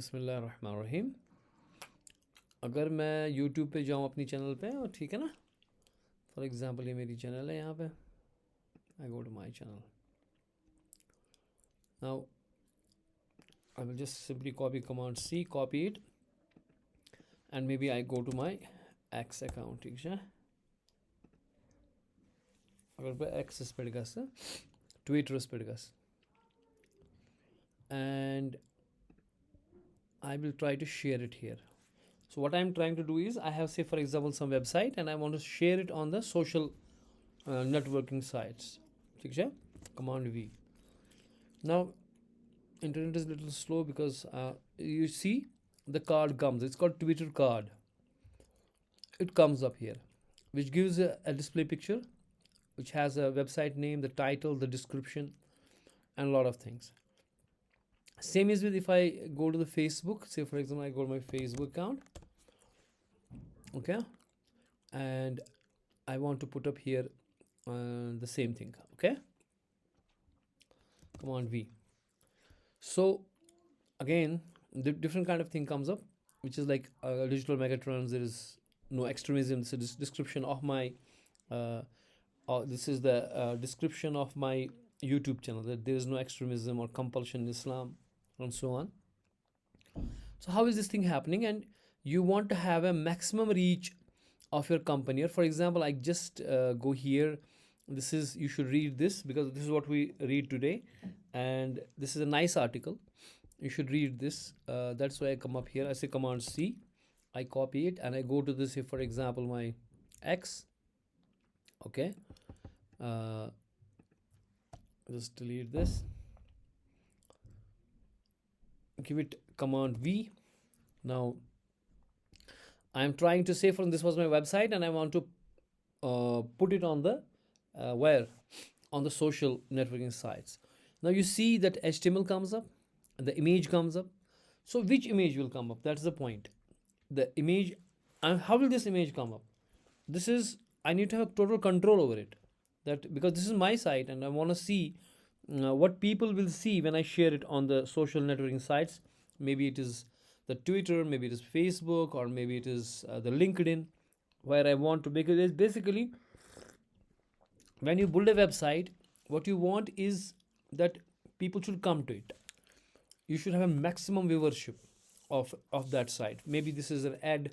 बिस्मिल्लाहिर्रहमानिर्रहीम। अगर मैं यूट्यूब पे जाऊँ अपनी चैनल पे, और ठीक है ना, फॉर एग्ज़ाम्पल ये मेरी चैनल है, यहाँ पे I go to my channel. Now I will just simply copy command C, copy it, and maybe I go to my X account. ठीक है, अगर पे एक्सेस पे गस ट्विटरस पे गस, and I will try to share it here. So what I'm trying to do is, I have, say for example, some website and I want to share it on the social networking sites. ठीक है, command V. Now internet is a little slow because you see the card comes, it's called Twitter card. It comes up here, which gives a display picture, which has a website name, the title, the description, and a lot of things. Same is with if I go to the Facebook, say for example I go to my Facebook account, okay, and I want to put up here the same thing, okay, command V. So again, the different kind of thing comes up, which is like digital megatrends. There is no extremism. This is description of my this is the description of my YouTube channel, that there is no extremism or compulsion in Islam, and so on. So how is this thing happening? And you want to have a maximum reach of your company. Or for example, I just go here. This is, you should read this because this is what we read today, and this is a nice article. You should read this. That's why I come up here. I say command C, I copy it, and I go to this. If for example my X, okay, just delete this. Give it command V. Now I'm trying to say from this was my website, and I want to put it on the where, on the social networking sites. Now you see that HTML comes up, and the image comes up. So which image will come up? That's the point. The image, and how will this image come up? This is, I need to have total control over it. That because this is my site, and I want to see what people will see when I share it on the social networking sites. Maybe it is the Twitter, maybe it is Facebook, or maybe it is the LinkedIn, where I want to, because it's basically when you build a website, what you want is that people should come to it. You should have a maximum viewership of that site. Maybe this is an ad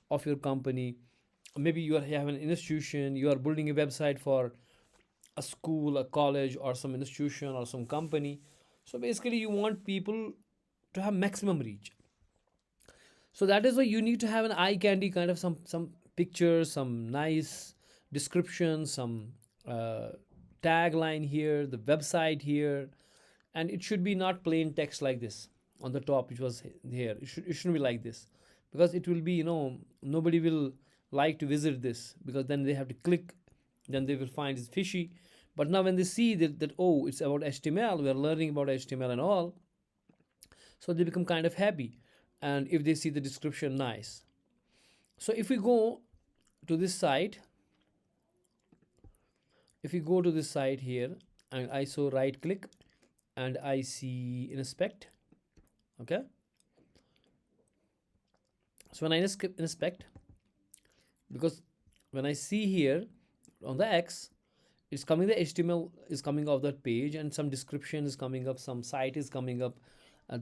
of your company. Maybe you have an institution, you are building a website for a school, a college, or some institution or some company. So basically you want people to have maximum reach. So that is why you need to have an eye candy kind of some pictures, some nice description, some uh, tagline here, the website here, and it should be not plain text like this on the top, which was here. It shouldn't be like this, because it will be, nobody will like to visit this, because then they have to click, then they will find it's fishy. But now when they see that oh, it's about HTML, we are learning about HTML and all, so they become kind of happy. And if they see the description, nice. So if we go to this site, if we go to this site here, and I so right click, and I see inspect, okay. So when I inspect, because when I see here on the X, it's coming, the HTML is coming off that page, and some description is coming up, some site is coming up,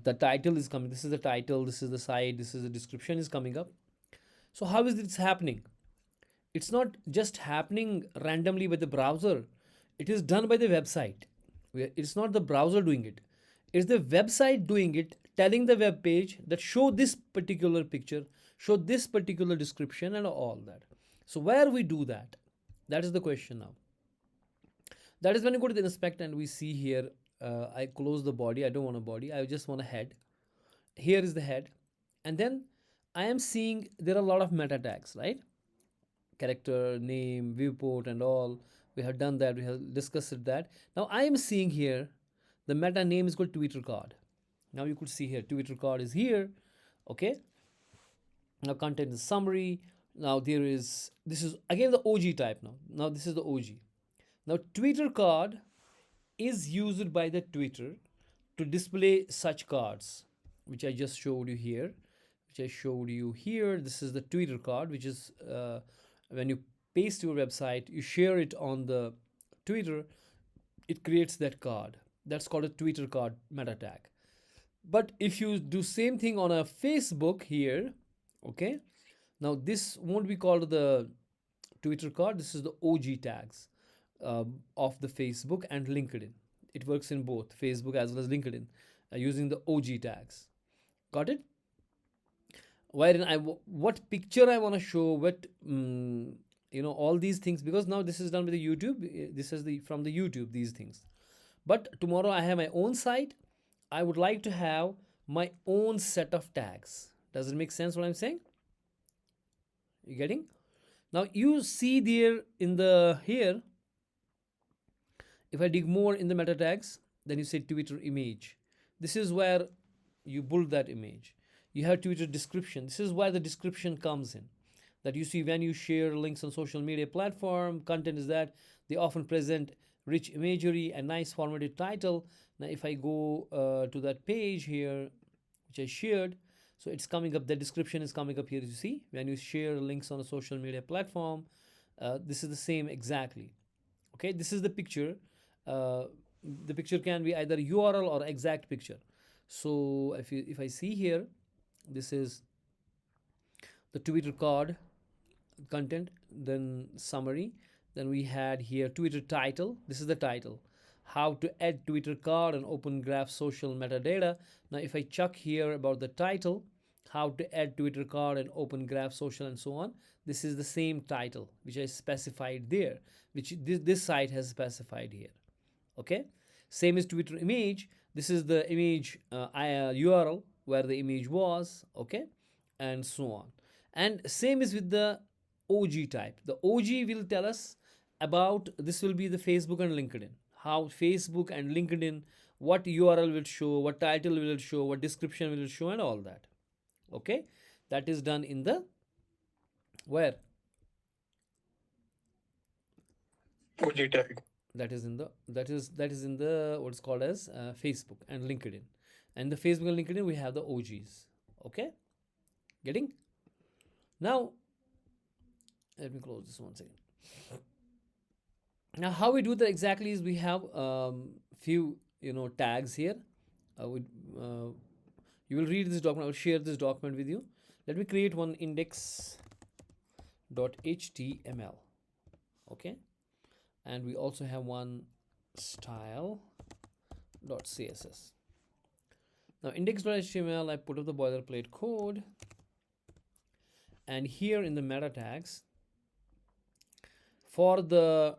the title is coming, this is the title, this is the site, this is the description is coming up. So how is this happening? It's not just happening randomly by the browser, it is done by the website. It's not the browser doing it, it's the website doing it, telling the web page that show this particular picture, show this particular description, and all that. So where we do that, that is the question now. That is when you go to the inspect, and we see here, I close the body, I don't want a body, I just want a head. Here is the head, and then I am seeing there are a lot of meta tags, right? Character, name, viewport, and all. We have done that, we have discussed that. Now I am seeing here the meta name is called Twitter card. Now you could see here Twitter card is here, okay. Now content is summary. Now there is, this is again the OG type. Now this is the OG. Now Twitter card is used by the Twitter to display such cards, which I just showed you here, this is the Twitter card, which is when you paste your website, you share it on the Twitter, it creates that card. That's called a Twitter card meta tag. But if you do same thing on a Facebook here, okay, now this won't be called the Twitter card. This is the OG tags of the Facebook and LinkedIn. It works in both Facebook as well as LinkedIn using the OG tags. Got it? Wherein what picture I want to show, what all these things, because now this is done with the YouTube. This is the from the YouTube, these things. But tomorrow I have my own site. I would like to have my own set of tags. Does it make sense what I'm saying? You getting? Now you see there in the here, if I dig more in the meta tags, then you say Twitter image. This is where you build that image. You have Twitter description. This is where the description comes in. That you see when you share links on social media platform, content is that they often present rich imagery and nice formatted title. Now if I go to that page here, which I shared, so it's coming up, the description is coming up here. You see, when you share links on a social media platform, this is the same exactly. Okay, this is the picture. The picture can be either URL or exact picture. So if I see here, this is the Twitter card content, then summary, then we had here Twitter title. This is the title, how to add Twitter card and open graph social metadata. Now if I check here about the title, how to add Twitter card and open graph social and so on, this is the same title which I specified there, which this site has specified here. Okay, same as Twitter image. This is the image URL where the image was. Okay, and so on. And same is with the OG type. The OG will tell us about, this will be the Facebook and LinkedIn, how Facebook and LinkedIn, what URL will show, what title will show, what description will show, and all that. Okay, that is done in the where OG tag. That is in the what's called as Facebook and LinkedIn. And the Facebook and LinkedIn, we have the OGs. Okay, getting? Now let me close this one second. Now how we do that exactly is we have few tags here. You will read this document. I will share this document with you. Let me create one index.html. Okay, and we also have one style.css. Now index.html, I put up the boilerplate code, and here in the meta tags, for the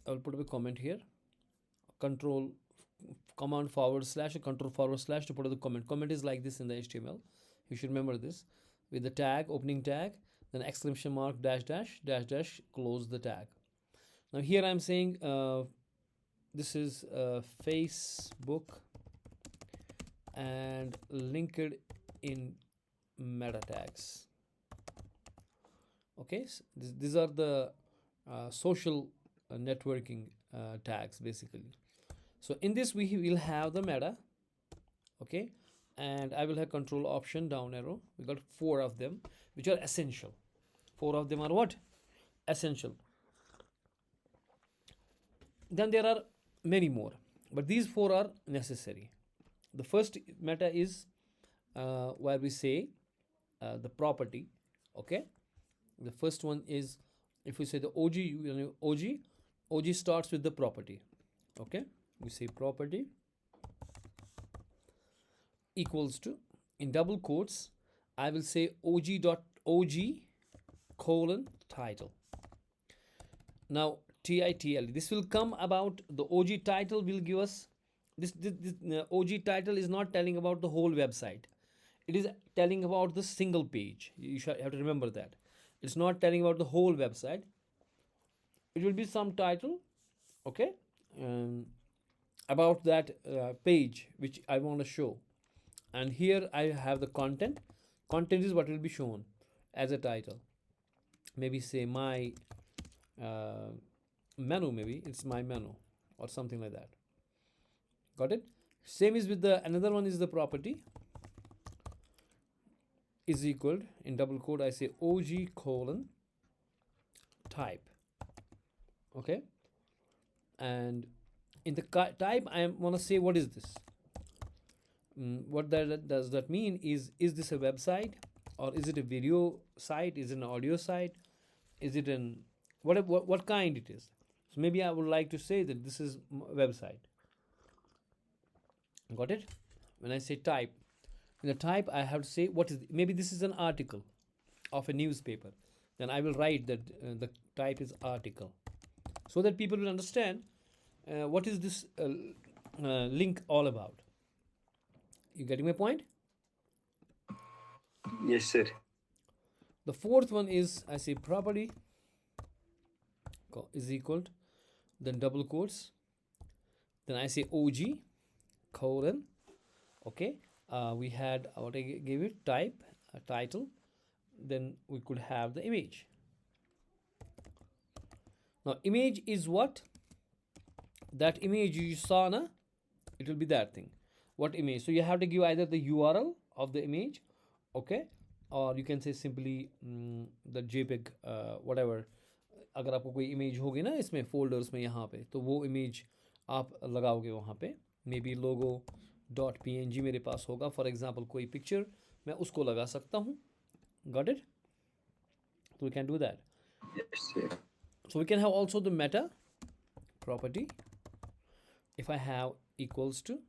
I'll put up a comment here, command / control / to put up the comment. Comment is like this in the HTML. You should remember this with the tag, opening tag, then exclamation mark, dash dash, dash dash, close the tag. Now here I'm saying this is Facebook and LinkedIn meta tags. Okay, so these are the social networking tags basically. So in this we will have the meta. Okay, and I will have control option down arrow. We got 4 of them which are essential. 4 of them are what? Essential. Then there are many more, but these 4 are necessary. The first meta is where we say the property. Okay, the first one is, if we say the OG starts with the property. Okay, we say property equals to, in double quotes, I will say OG title. Now title, this will come about the OG title will give us this OG title is not telling about the whole website. It is telling about the single page. You should have to remember that. It's not telling about the whole website. It will be some title, okay, about that page which I want to show. And here I have the content. Content is what will be shown as a title. Maybe say my menu, maybe it's my menu or something like that. Got it? Same is with the another one is the property is equal in double quote I say OG colon type. Okay, and in the type I want to say what is this. What that does that mean is this a website, or is it a video site, is it an audio site, is it an what kind it is. So maybe I would like to say that this is website. Got it? When I say type, in the type I have to say what is maybe this is an article of a newspaper, then I will write that the type is article, so that people will understand what is this link all about. You getting my point? Yes, sir. The fourth one is I say property is equal to, then double quotes, then I say OG colon. Okay, we had what I gave it type, a title, then we could have the image. Now image is what? That image you saw, na? It will be that thing. What image? So you have to give either the URL of the image, okay, or you can say simply the JPEG, whatever. अगर आपको कोई image होगी ना इसमें folders में यहाँ पे, तो वो इमेज आप लगाओगे वहाँ पे. मे बी लोगो .png मेरे पास होगा, फॉर एग्जांपल कोई पिक्चर मैं उसको लगा सकता हूँ. Got it? So we can do that. Yes, sir. So we can have also the meta property. If I have equals to,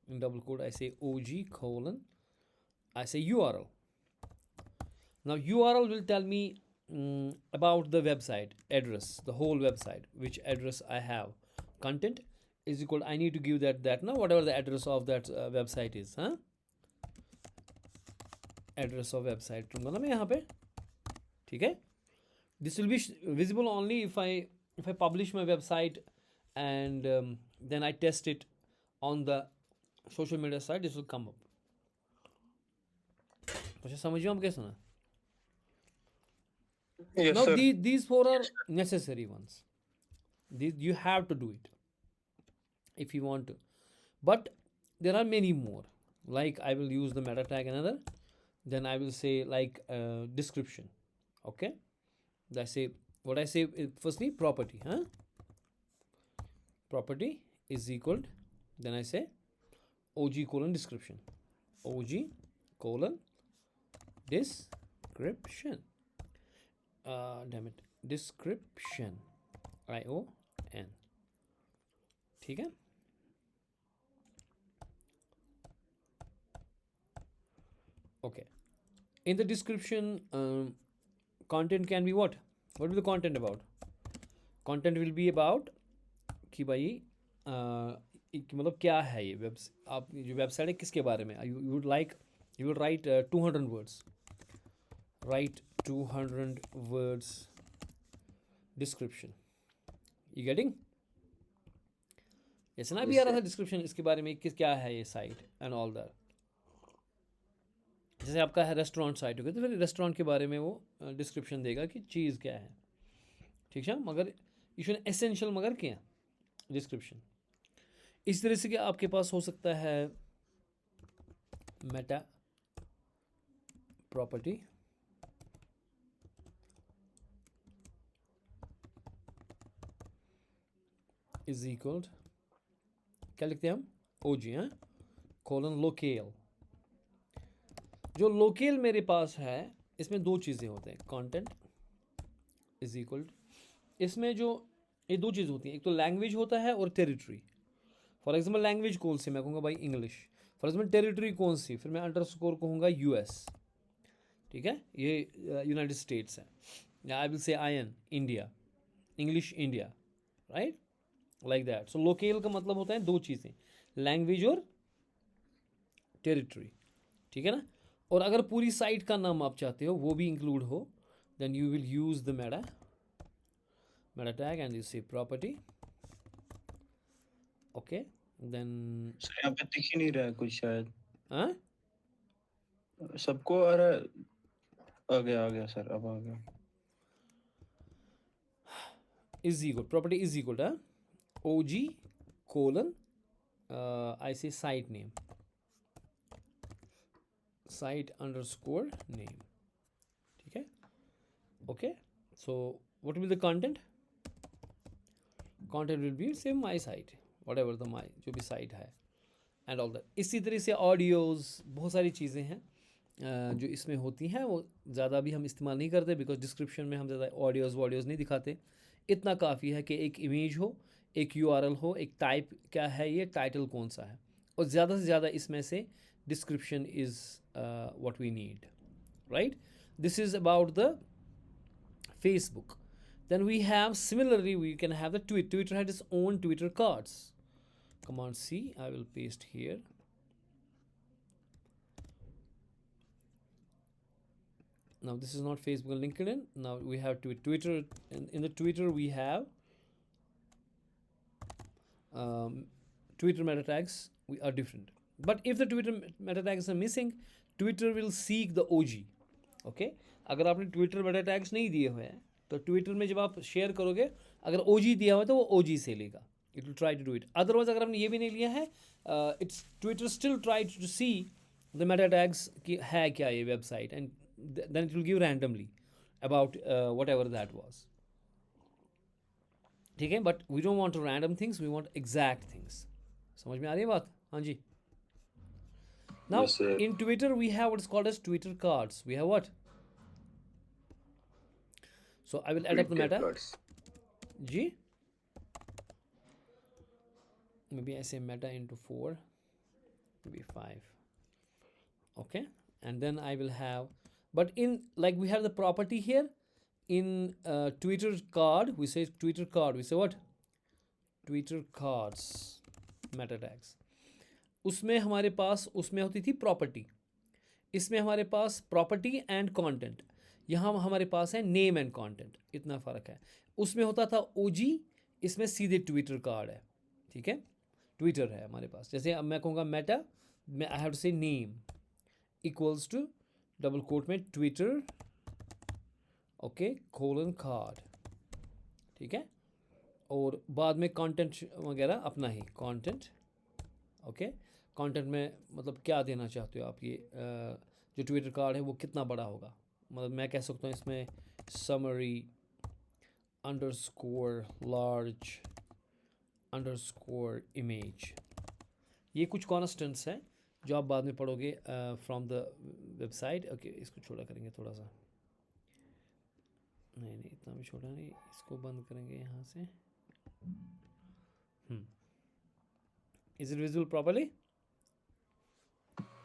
in double quote I say OG colon, I say URL. Now URL will tell me about the website address, the whole website, which address I have. Content is equal, I need to give that now whatever the address of that website is, huh? Address of website दूंगा ना मैं यहाँ पे. ठीक है? This will be visible only if I publish my website and then I test it on the social media site. This will come up. अच्छा समझिए हम कैसे ना? Yes, Now sir. these four are necessary ones. These you have to do it if you want to, but there are many more. Like I will use the meta tag another, then I will say like description. Okay, I say what I say firstly property, huh? Property is equal, then I say OG colon description, OG colon description, damn it, description, ION. ठीक है? Okay, in the description content can be what will be the content about? Content will be about कि भाई मतलब क्या है ये web, आप जो वेबसाइट है किसके बारे में. You would like, you would write 200 words, right 200 words description. You getting? ऐसा ना भी आ रहा था डिस्क्रिप्शन इसके बारे में किस क्या है ये साइट एंड ऑल दैट. जैसे आपका है रेस्टोरेंट साइट होगी तो फिर रेस्टोरेंट के बारे में वो डिस्क्रिप्शन देगा कि चीज़ क्या है. ठीक है, मगर यू एसेंशियल मगर क्या डिस्क्रिप्शन. इस तरह से कि आपके पास हो सकता है मेटा प्रॉपर्टी इज इक्वल, क्या लिखते हैं हम, ओजी, हाँ, कोलन लोकेल. जो लोकेल मेरे पास है इसमें दो चीज़ें होते हैं. कंटेंट इज इक्वल, इसमें जो ये दो चीज़ होती हैं, एक तो लैंग्वेज होता है और टेरिटरी. फॉर एग्जांपल लैंग्वेज कौन सी, मैं कहूँगा भाई इंग्लिश. फॉर एग्जांपल टेरिटरी कौन सी, फिर मैं अंडरस्कोर कहूँगा यूएस. ठीक है, ये यूनाइटेड स्टेट्स है. I will say IN India, English India, right, like that. So local का मतलब होता है दो चीज़ें, लैंग्वेज और टेरिटरी. ठीक है ना. और अगर पूरी साइट का नाम आप चाहते हो वो भी इंक्लूड हो, then you will use the meta tag and you say property. Okay, then sir यहाँ पे दिख ही नहीं रहा है कुछ शायद. हाँ, सबको आ रहा है. आ गया सर, अब आ गया. is equal, property is equal to OG colon I say site name, site underscore name. ठीक है? Okay, so what will be the content? Content will be same my site, whatever the my जो भी site है and all that. इसी तरह से audios, बहुत सारी चीज़ें हैं जो इसमें होती हैं. वो ज़्यादा भी हम इस्तेमाल नहीं करते बिकॉज डिस्क्रिप्शन में हम ज़्यादा ऑडियोज़ वॉडियोज़ नहीं दिखाते. इतना काफ़ी है कि एक इमेज हो, एक URL हो, एक टाइप क्या है, ये टाइटल कौन सा है, और ज़्यादा से ज़्यादा इसमें से description is what we need, right. This is about the Facebook. Then we have, similarly we can have the tweet. Twitter had its own Twitter cards. Command C, I will paste here. Now this is not Facebook and LinkedIn. Now we have Twitter. In the Twitter we have Twitter meta tags. We are different. But if the Twitter meta tags are missing, Twitter will seek the OG. Okay? अगर आपने Twitter meta tags नहीं दिए हुए हैं तो Twitter में जब आप शेयर करोगे, अगर OG दिया हुआ है तो वो OG से लेगा. It will try to do it. Otherwise अगर आपने ये भी नहीं लिया है, it's Twitter still try to see the meta tags कि है क्या ये website, and then it will give randomly about whatever that was. ठीक है, but we don't want random things, we want exact things. समझ में आ रही है बात? हाँ जी. Now Yes, sir. in Twitter we have what is called as Twitter cards. We have what? So I will add up the Twitter meta. cards. G. Maybe I say meta into 4, maybe 5. Okay, and then I will have, but in like we have the property here in Twitter card, we say Twitter card, we say what? Twitter cards meta tags. उसमें हमारे पास उसमें होती थी property, इसमें हमारे पास property and content. यहाँ हमारे पास है नेम एंड कंटेंट. इतना फ़र्क है. उसमें होता था OG, इसमें सीधे ट्विटर कार्ड है. ठीक है, ट्विटर है हमारे पास. जैसे अब मैं कहूँगा मेटा, मैं I have to say name equals to double quote में ट्विटर, ओके, कोलन कार्ड. ठीक है, और बाद में कंटेंट वगैरह अपना ही कंटेंट. ओके, कंटेंट में मतलब क्या देना चाहते हो आप, ये जो ट्विटर कार्ड है वो कितना बड़ा होगा. मतलब मैं कह सकता हूँ इसमें summary underscore large underscore image. ये कुछ कॉन्स्टेंट्स हैं जो आप बाद में पढ़ोगे फ्रॉम द वेबसाइट. ओके, इसको छोटा करेंगे थोड़ा सा. नहीं नहीं, इतना भी छोटा नहीं, इसको बंद करेंगे यहाँ से. Is it visible properly?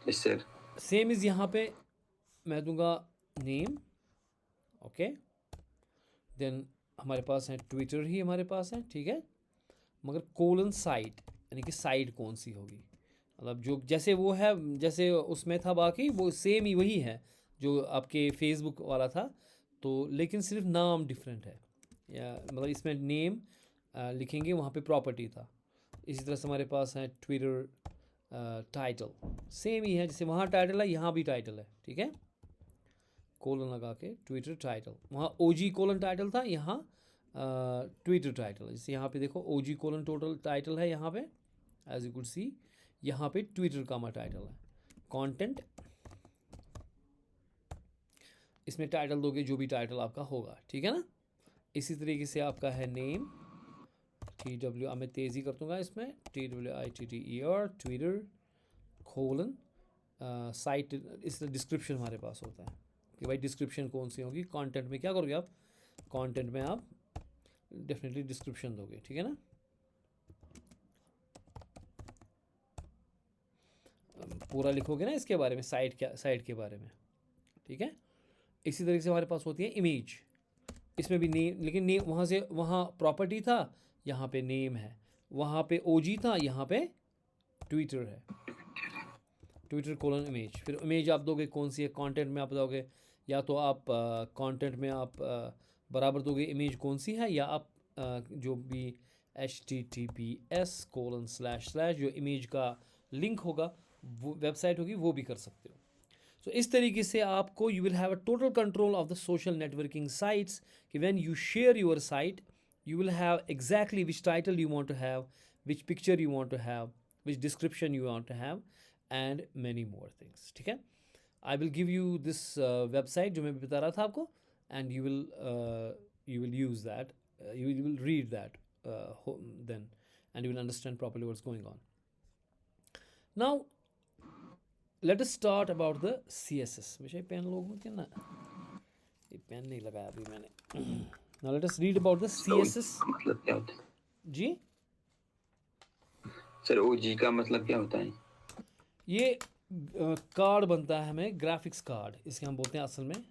Yes, sir. Same is यहाँ पे मैं दूंगा नेम. ओके, देन हमारे पास है ट्विटर ही हमारे पास है. ठीक है, मगर कोलन साइट, यानी कि साइट कौन सी होगी, मतलब जो जैसे वो है जैसे उसमें था, बाकी वो सेम ही वही है जो आपके फेसबुक वाला था, तो लेकिन सिर्फ नाम डिफरेंट है. या मतलब इसमें नेम लिखेंगे, वहाँ पे प्रॉपर्टी था. इसी तरह से हमारे पास है ट्विटर टाइटल, सेम ही है, जैसे वहाँ टाइटल है यहाँ भी टाइटल है. ठीक है, कोलन लगा के ट्विटर टाइटल, वहाँ OG कोलन टाइटल था, यहाँ ट्विटर टाइटल. जैसे यहाँ पे देखो OG कोलन टोटल टाइटल है, यहाँ पे एज यू कुड सी, यहाँ पे ट्विटर का टाइटल है. कंटेंट, इसमें टाइटल दोगे जो भी टाइटल आपका होगा. ठीक है ना. इसी तरीके से आपका है नेम, TW, अब मैं तेज़ी कर दूँगा इसमें, TWITTER ट्विटर कोलन साइट. इस डिस्क्रिप्शन हमारे पास होता है कि भाई डिस्क्रिप्शन कौन सी होगी. कंटेंट में क्या करोगे आप, कंटेंट में आप डेफिनेटली डिस्क्रिप्शन दोगे. ठीक है ना. पूरा लिखोगे ना इसके बारे में, साइट के बारे में. ठीक है. इसी तरीके से हमारे पास होती है इमेज, इसमें भी नेम, लेकिन नेम वहाँ से वहाँ प्रॉपर्टी था, यहाँ पे नेम है, वहाँ पे OG था, यहाँ पे ट्विटर है, ट्विटर कोलन इमेज. फिर इमेज आप दोगे कौन सी है, कंटेंट में आप दोगे, या तो आप कंटेंट में आप बराबर दोगे इमेज कौन सी है, या आप जो भी https:// जो इमेज का लिंक होगा, वो वेबसाइट होगी, वो भी कर सकते हो. सो इस तरीके से आपको you will have a total control of the social networking sites कि when you share your site you will have exactly which title you want to have, which picture you want to have, which description you want to have, and many more things. ठीक है? I will give you this website जो मैं बता रहा था आपको, and you will use that, you will read that then, and you will understand properly what's going on. Now let us start about the CSS. विषय pen लोगों के ना, ये पेन नहीं लगाया अभी मैंने. Now let us read about the CSS. मतलब क्या होता है जी, सर? ओजी का मतलब क्या होता है? ये कार्ड बनता है हमें, ग्राफिक्स कार्ड इसके हम बोलते हैं असल में,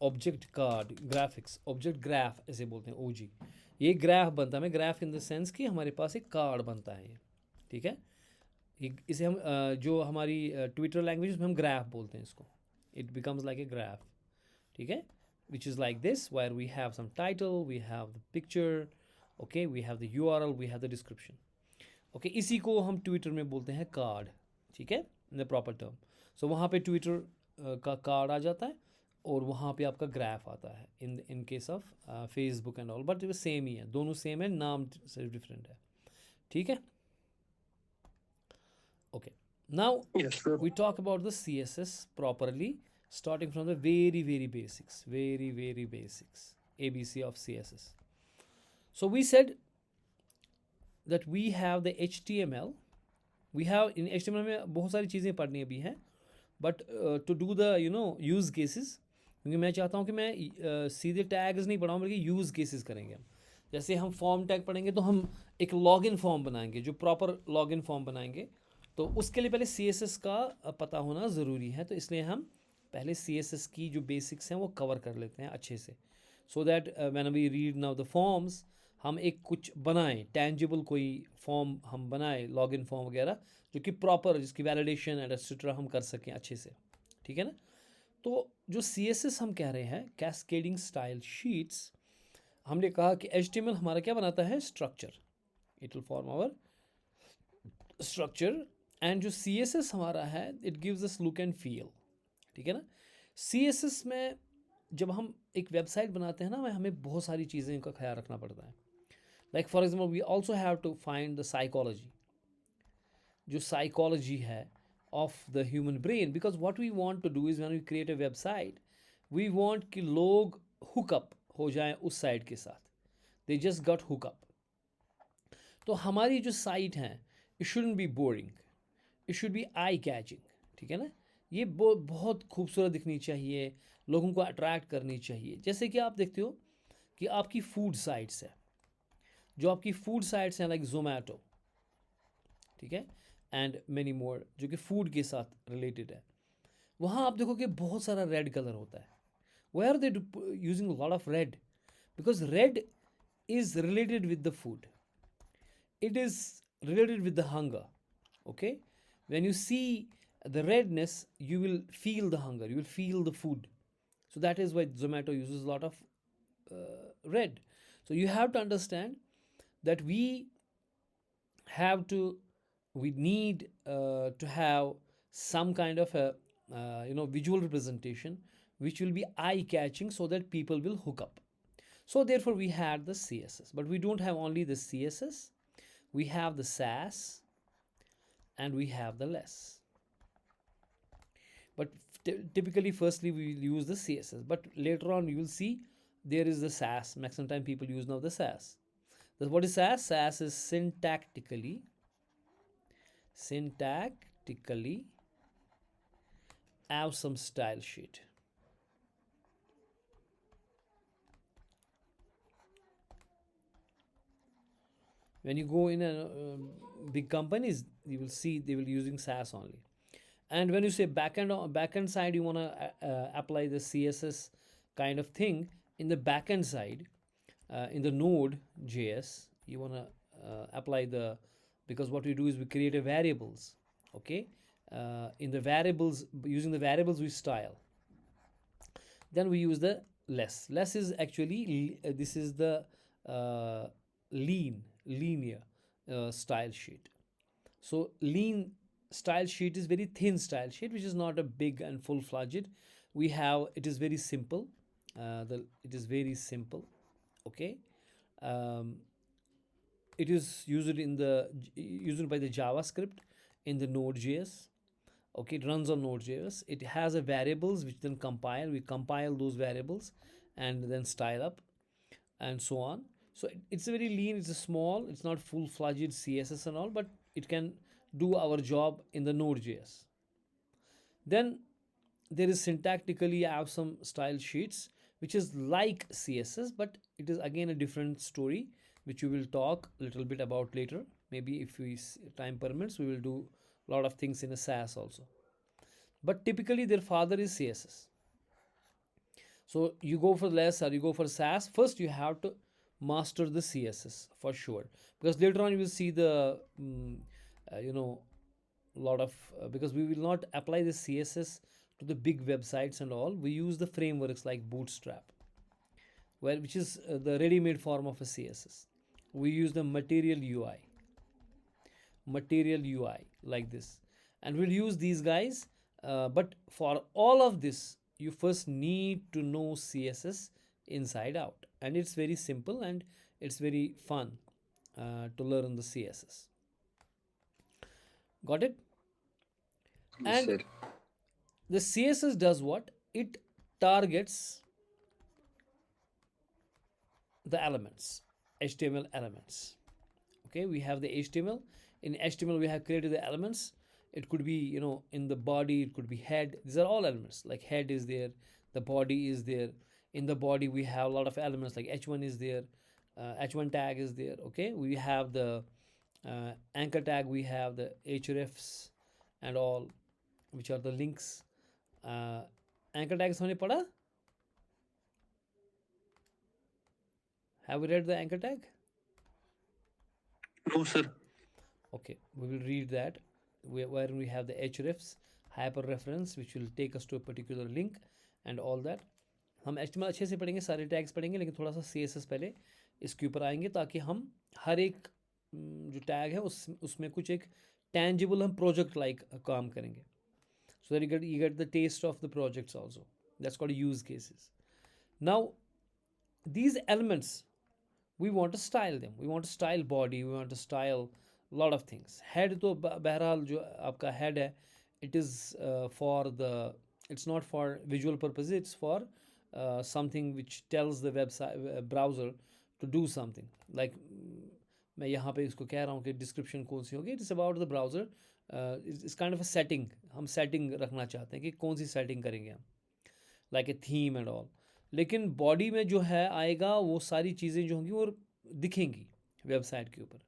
object card, graphics, object graph ऐसे बोलते हैं, ओजी. ये ग्राफ बनता है हमें, ग्राफ इन द सेंस कि हमारे पास एक कार्ड बनता है ये. ठीक है? इसे हम जो हमारी ट्विटर लैंग्वेज में हम ग्राफ बोलते हैं इसको. It becomes like a graph. ठीक है? Which is like this, where we have some title, we have the picture, okay, we have the URL, we have the description. Okay, इसी को हम ट्विटर में बोलते हैं कार्ड. ठीक है? In the proper term. So वहाँ पे ट्विटर का कार्ड आ जाता है और वहाँ पे आपका ग्राफ आता है in case of Facebook and all. But वो सेम ही है, दोनों सेम है, नाम सिर्फ डिफरेंट है. ठीक है? Okay, now Yes, sir. we talk about the CSS properly, starting from the very basics, very basics, ABC of CSS. So we said that we have the HTML. We have in HTML में बहुत सारी चीज़ें पढ़नी अभी हैं, but to do the use cases, क्योंकि मैं चाहता हूँ कि मैं सीधे टैग्स नहीं पढ़ाऊँ बल्कि यूज़ केसेस करेंगे हम. जैसे हम फॉर्म टैग पढ़ेंगे तो हम एक लॉगिन फॉर्म बनाएंगे, जो प्रॉपर लॉगिन फॉर्म बनाएंगे, तो उसके लिए पहले CSS का पता होना ज़रूरी है. तो इसलिए हम पहले CSS की जो बेसिक्स हैं वो कवर कर लेते हैं अच्छे से, so that when we read now the forms, हम एक कुछ बनाएं, टेंजिबल कोई फॉर्म हम बनाएं, लॉगिन फॉर्म वगैरह, जो कि प्रॉपर, जिसकी वैलिडेशन एंड एक्सेट्रा हम कर सकें अच्छे से. ठीक है ना? तो जो CSS हम कह रहे हैं, कैस्केडिंग स्टाइल शीट्स, हमने कहा कि HTML हमारा क्या बनाता है, structure. It will form our structure. And जो CSS हमारा है, it gives us look and feel. ठीक है ना? CSS में जब हम एक वेबसाइट बनाते हैं ना, हमें बहुत सारी चीज़ें का ख्याल रखना पड़ता है. Like for example, we also have to find the psychology, जो साइकोलॉजी है of the human brain, because what we want to do is when we create a website, we want कि लोग हुकअप हो जाएं उस साइट के साथ, they just got hookup. तो हमारी जो साइट हैं, it shouldn't be boring, it should be eye catching. ठीक है ना? ये बहुत खूबसूरत दिखनी चाहिए, लोगों को अट्रैक्ट करनी चाहिए. जैसे कि आप देखते हो कि आपकी फूड साइट्स है, जो आपकी फूड साइट्स हैं लाइक जोमेटो, ठीक है, एंड मेनी मोर, जो कि फूड के साथ रिलेटेड है, वहाँ आप देखो कि बहुत सारा रेड कलर होता है. Why are they using lot of red? Because red is related with the food, it is related with the hunger. Okay, when you see the redness, you will feel the hunger, you will feel the food. So that is why Zomato uses a lot of red. So you have to understand that we need to have some kind of a visual representation which will be eye catching, so that people will hook up. So therefore we had the CSS, but we don't have only the CSS, we have the SAS and we have the less. But typically firstly we will use the CSS, but later on you will see there is the SAS. Maximum time people use now the SAS. What is SAS? SAS is syntactically awesome style sheet. When you go in a big companies, you will see they will using SAS only. And when you say backend side, you want to apply the CSS kind of thing in the backend side, in the node JS, you want to apply the, because what we do is we create a variables. Okay, in the variables, using the variables we style, then we use the less is actually this is the linear style sheet. So lean style sheet is very thin style sheet, which is not a big and full-fledged. We have, it is very simple, it is very simple. Okay, Um, it is used by the JavaScript in the Node.js. Okay, it runs on Node.js. It has a variables which then compile. We compile those variables and then style up and so on. So it's a very lean. It's a small. It's not full-fledged CSS and all, but it can do our job in the Node.js. Then there is syntactically I have some style sheets which is like CSS, but it is again a different story which we will talk a little bit about later. Maybe if time permits, we will do a lot of things in a SAS also. But typically their father is CSS. So you go for less or you go for SAS, first you have to master the CSS for sure, because later on you will see the you know lot of because we will not apply the CSS to the big websites and all. We use the frameworks like Bootstrap, which is the ready-made form of a CSS. We use the material UI like this, and we'll use these guys. But for all of this, you first need to know CSS inside out, and it's very simple and it's very fun to learn the CSS. Got it? Yes, And sir. the CSS does what? It targets the elements, HTML elements. Okay, we have the HTML. In HTML, we have created the elements. It could be, in the body, it could be head. These are all elements. Like head is there, the body is there. In the body, we have a lot of elements like h1 is there, h1 tag is there. Okay, we have the anchor tag, we have the hrefs and all, which are the links. Anchor tags hone pada? Have we read the anchor tag? No, sir. Okay, we will read that where we have the hrefs, hyper reference, which will take us to a particular link and all that. हम HTML अच्छे से पढ़ेंगे, सारे tags पढ़ेंगे, लेकिन थोड़ा सा CSS पहले इसके ऊपर आएंगे, ताकि हम हर एक जो टैग है उसमें कुछ एक tangible हम प्रोजेक्ट लाइक काम करेंगे, so that you get the taste of the projects also. That's called use cases. Now these elements, we want to style them. We want to style body, we want to style a lot of things. Head तो बहरहाल जो आपका head है, it is it's not for visual purposes, it's for something which tells the website browser to do something. Like मैं यहाँ पे इसको कह रहा हूँ कि description कौन सी होगी, it's about the browser. It's kind of a setting. हम setting रखना चाहते हैं कि कौन सी setting करेंगे हम, like a theme and all. लेकिन बॉडी में जो है आएगा, वो सारी चीज़ें जो होंगी वो दिखेंगी वेबसाइट के ऊपर.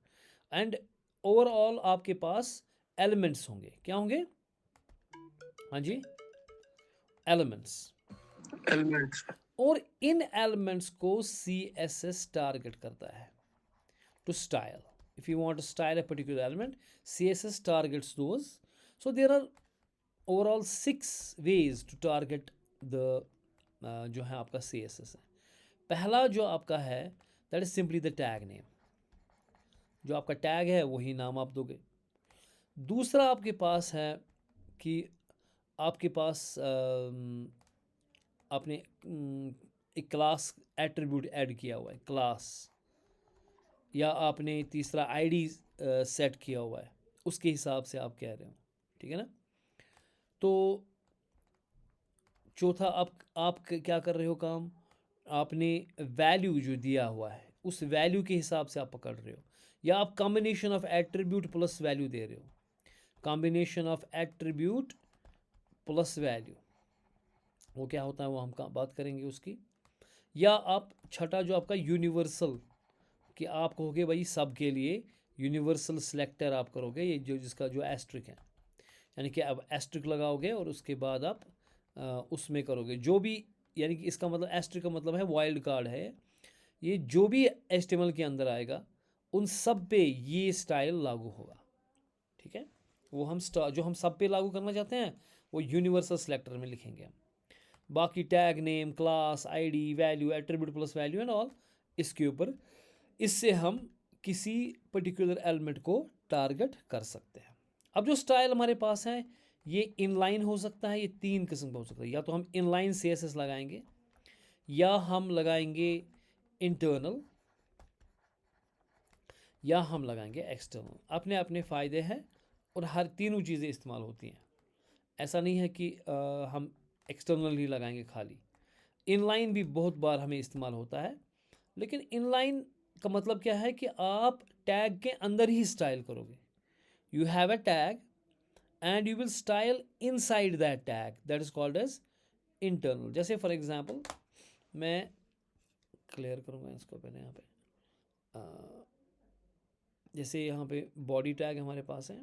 एंड ओवरऑल आपके पास एलिमेंट्स होंगे. क्या होंगे? हाँ जी, एलिमेंट्स. और इन एलिमेंट्स को CSS टारगेट करता है to style. If you want to style a particular element, CSS targets those. So there are overall 6 ways to target the जो है आपका CSS है. पहला जो आपका है, that is simply the tag name. जो आपका टैग है वही नाम आप दोगे. दूसरा आपके पास है कि आपके पास आपने एक क्लास एट्रीब्यूट ऐड किया हुआ है, क्लास, या आपने तीसरा आईडी सेट किया हुआ है, उसके हिसाब से आप कह रहे हो. ठीक है ना? तो चौथा आप क्या कर रहे हो काम, आपने वैल्यू जो दिया हुआ है उस वैल्यू के हिसाब से आप पकड़ रहे हो, या आप combination of attribute plus value दे रहे हो. Combination of attribute plus value, वो क्या होता है वो हम बात करेंगे उसकी. या आप छठा जो आपका यूनिवर्सल, कि आप कहोगे भाई सब के लिए यूनिवर्सल सिलेक्टर आप करोगे, ये जिसका जो एस्ट्रिक है, यानी कि आप एस्ट्रिक लगाओगे और उसके बाद आप उसमें करोगे जो भी, यानी कि इसका मतलब एस्ट्रिक का मतलब है वाइल्ड कार्ड है. ये जो भी HTML के अंदर आएगा उन सब पे ये स्टाइल लागू होगा. ठीक है? वो हम जो हम सब पे लागू करना चाहते हैं वो यूनिवर्सल सिलेक्टर में लिखेंगे हम. बाकी tag name, class, ID, value, attribute plus value and all, इसके ऊपर, इससे हम किसी पर्टिकुलर एलिमेंट को टारगेट कर सकते हैं. अब जो स्टाइल हमारे पास है ये इनलाइन हो सकता है, ये 3 किस्म का हो सकता है. या तो हम इनलाइन CSS लगाएंगे, या हम लगाएंगे इंटरनल, या हम लगाएंगे एक्सटर्नल। अपने अपने फ़ायदे हैं और हर तीनों चीज़ें इस्तेमाल होती हैं। ऐसा नहीं है कि हम एक्सटर्नल ही लगाएंगे खाली। इनलाइन भी बहुत बार हमें इस्तेमाल होता है, लेकिन इनलाइन का मतलब क्या है कि आप टैग के अंदर ही स्टाइल करोगे। You have a tag and you will style inside that tag, that is called as internal. जैसे फॉर एग्जांपल मैं क्लियर करूँगा इसको पहले यहाँ पे। जैसे यहाँ पे बॉडी टैग हमारे पास है।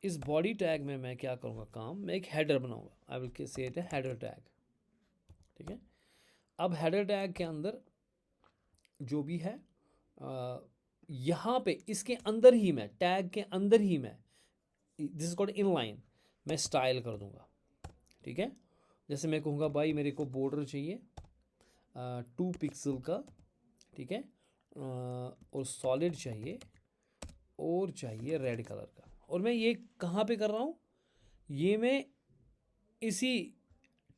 इस बॉडी टैग में मैं क्या करूँगा काम, मैं एक हेडर बनाऊँगा। आई विल से इट है हेडर टैग। ठीक है, अब हेडर टैग के अंदर जो भी है यहाँ पे इसके अंदर ही मैं टैग के अंदर ही मैं, दिस इज कॉल्ड इनलाइन, मैं स्टाइल कर दूंगा। ठीक है, जैसे मैं कहूँगा भाई मेरे को बॉर्डर चाहिए 2 पिक्सल का। ठीक है, और सॉलिड चाहिए और चाहिए रेड कलर का। और मैं ये कहाँ पे कर रहा हूँ, ये मैं इसी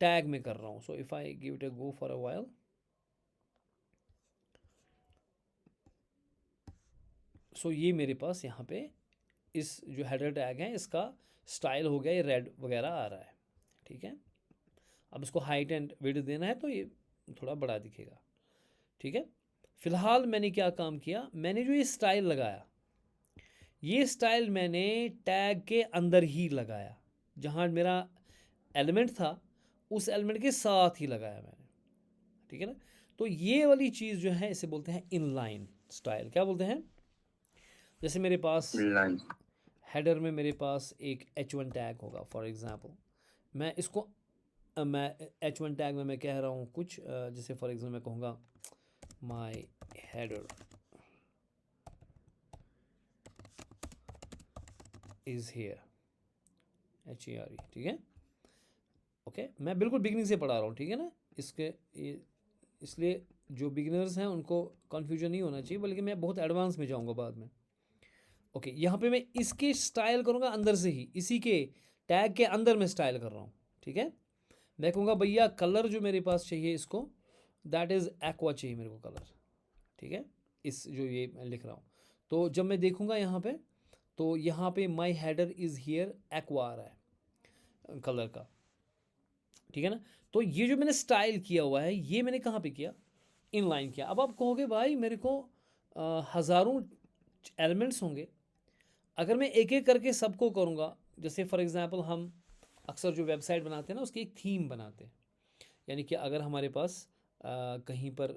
टैग में कर रहा हूँ। So if I give it a go for a while, so ये मेरे पास यहाँ पे इस जो हेडर टैग है इसका स्टाइल हो गया, ये रेड वगैरह आ रहा है। ठीक है, अब इसको हाइट एंड विड्थ देना है तो ये थोड़ा बड़ा दिखेगा। ठीक है, फिलहाल मैंने क्या काम किया, मैंने जो ये स्टाइल लगाया, ये स्टाइल मैंने टैग के अंदर ही लगाया। जहाँ मेरा एलिमेंट था उस एलिमेंट के साथ ही लगाया मैंने। ठीक है ना, तो ये वाली चीज़ जो है इसे बोलते हैं इनलाइन स्टाइल। क्या बोलते हैं, जैसे मेरे पास लाइन। हेडर में मेरे पास एक H1 टैग होगा फॉर एग्जांपल। मैं इसको मैं H1 टैग में मैं कह रहा हूँ कुछ जैसे फॉर एग्जांपल मैं कहूँगा my header is here, HERE। ठीक है, ओके, मैं बिल्कुल बिगनिंग से पढ़ा रहा हूँ। ठीक है ना, इसलिए जो बिगिनर्स हैं उनको कन्फ्यूजन नहीं होना चाहिए, बल्कि मैं बहुत एडवांस में जाऊँगा बाद में। ओके, यहाँ पे मैं इसके स्टाइल करूँगा अंदर से ही, इसी के टैग के अंदर मैं स्टाइल कर रहा हूँ। ठीक है, मैं कहूँगा भैया कलर जो मेरे पास चाहिए इसको, दैट इज़ एक्वा चाहिए मेरे को कलर। ठीक है, इस जो ये मैं लिख रहा हूँ, तो जब मैं देखूँगा यहाँ पे, तो यहाँ पे माई हेडर इज़ हियर एक्वा आ रहा है कलर का। ठीक है ना, तो ये जो मैंने स्टाइल किया हुआ है ये मैंने कहाँ पे किया, इनलाइन किया। अब आप कहोगे भाई मेरे को हज़ारों एलिमेंट्स होंगे, अगर मैं एक एक करके सबको करूँगा। जैसे फॉर एग्जांपल हम अक्सर जो वेबसाइट बनाते हैं ना उसकी एक थीम बनाते हैं, यानी कि अगर हमारे पास कहीं पर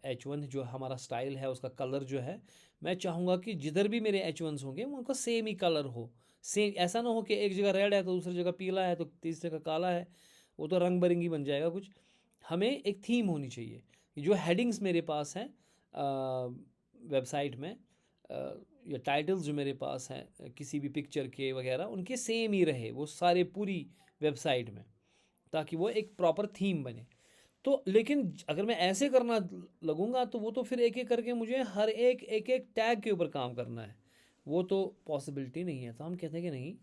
H1 जो हमारा स्टाइल है उसका कलर जो है, मैं चाहूँगा कि जिधर भी मेरे H1s होंगे वो उनका सेम ही कलर हो। सेम, ऐसा ना हो कि एक जगह रेड है तो दूसरी जगह पीला है तो तीसरी जगह काला है, वो तो रंग बिरंगी बन जाएगा कुछ। हमें एक थीम होनी चाहिए। जो हेडिंग्स मेरे पास हैं वेबसाइट में, या टाइटल्स जो मेरे पास हैं किसी भी पिक्चर के वगैरह, उनके सेम ही रहे वो सारे पूरी वेबसाइट में, ताकि वो एक प्रॉपर थीम बने। तो लेकिन अगर मैं ऐसे करना लगूंगा तो वो तो फिर एक एक करके मुझे हर एक एक टैग के ऊपर काम करना है, वो तो पॉसिबिलिटी नहीं है। तो हम कहते हैं कि नहीं,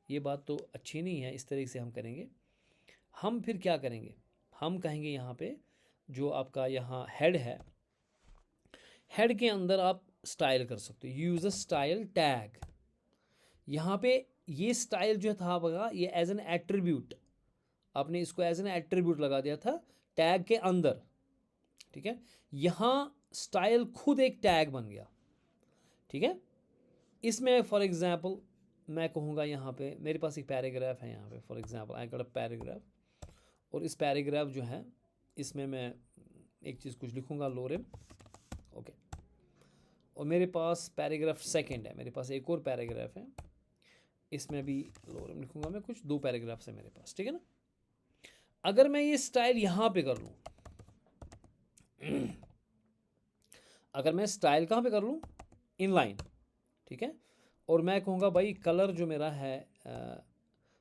ये बात तो अच्छी नहीं है, इस तरीके से हम करेंगे। हम फिर क्या करेंगे, हम कहेंगे यहाँ पे जो आपका यहाँ हेड है, हेड के अंदर आप स्टाइल कर सकते हो, यूज़ अ स्टाइल टैग। यहाँ पे ये स्टाइल जो था आपका, ये एज एन एट्रीब्यूट, आपने इसको एज एन एट्रीब्यूट लगा दिया था टैग के अंदर। ठीक है, यहाँ स्टाइल खुद एक टैग बन गया। ठीक है, इसमें फॉर एग्जांपल मैं कहूँगा यहाँ पे मेरे पास एक पैराग्राफ है, यहाँ पे for example I got a paragraph, और इस पैराग्राफ जो है इसमें मैं एक चीज़ कुछ लिखूँगा, लोरेम। ओके, और मेरे पास पैराग्राफ सेकंड है, मेरे पास एक और पैराग्राफ है, इसमें भी लोरेम लिखूँगा मैं कुछ, 2 पैराग्राफ्स है मेरे पास। ठीक है ना, अगर मैं ये स्टाइल यहाँ पे कर लूँ, अगर मैं स्टाइल कहाँ पे कर लूँ, इनलाइन। ठीक है, और मैं कहूँगा भाई कलर जो मेरा है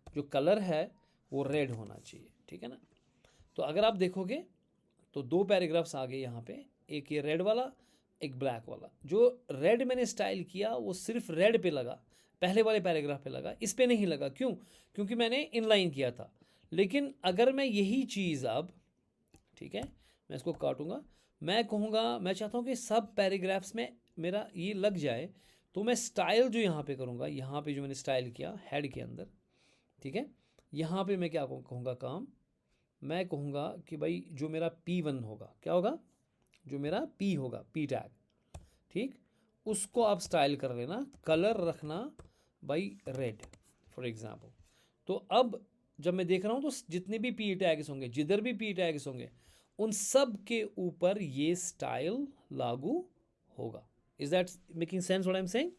जो कलर है वो रेड होना चाहिए। ठीक है ना, तो अगर आप देखोगे तो 2 पैराग्राफ्स आ गए यहाँ पे, एक ये रेड वाला, एक ब्लैक वाला। जो रेड मैंने स्टाइल किया वो सिर्फ रेड पे लगा, पहले वाले पैराग्राफ पे लगा, इस पे नहीं लगा। क्यों, क्योंकि मैंने इनलाइन किया था। लेकिन अगर मैं यही चीज़ अब, ठीक है, मैं इसको काटूंगा, मैं कहूँगा मैं चाहता हूँ कि सब पैराग्राफ्स में मेरा ये लग जाए तो मैं स्टाइल जो यहाँ पे करूँगा, यहाँ पे जो मैंने स्टाइल किया हेड के अंदर, ठीक है, यहाँ पे मैं क्या कहूँगा काम, मैं कहूँगा कि भाई जो मेरा P1 होगा, क्या होगा, जो मेरा P होगा, P टैग, ठीक, उसको आप स्टाइल कर लेना, कलर रखना भाई रेड फॉर एग्जांपल। तो अब जब मैं देख रहा हूँ तो जितने भी P टैग्स होंगे, जिधर भी P टैग्स होंगे, उन सब के ऊपर ये स्टाइल लागू होगा। Is that making sense what I am saying?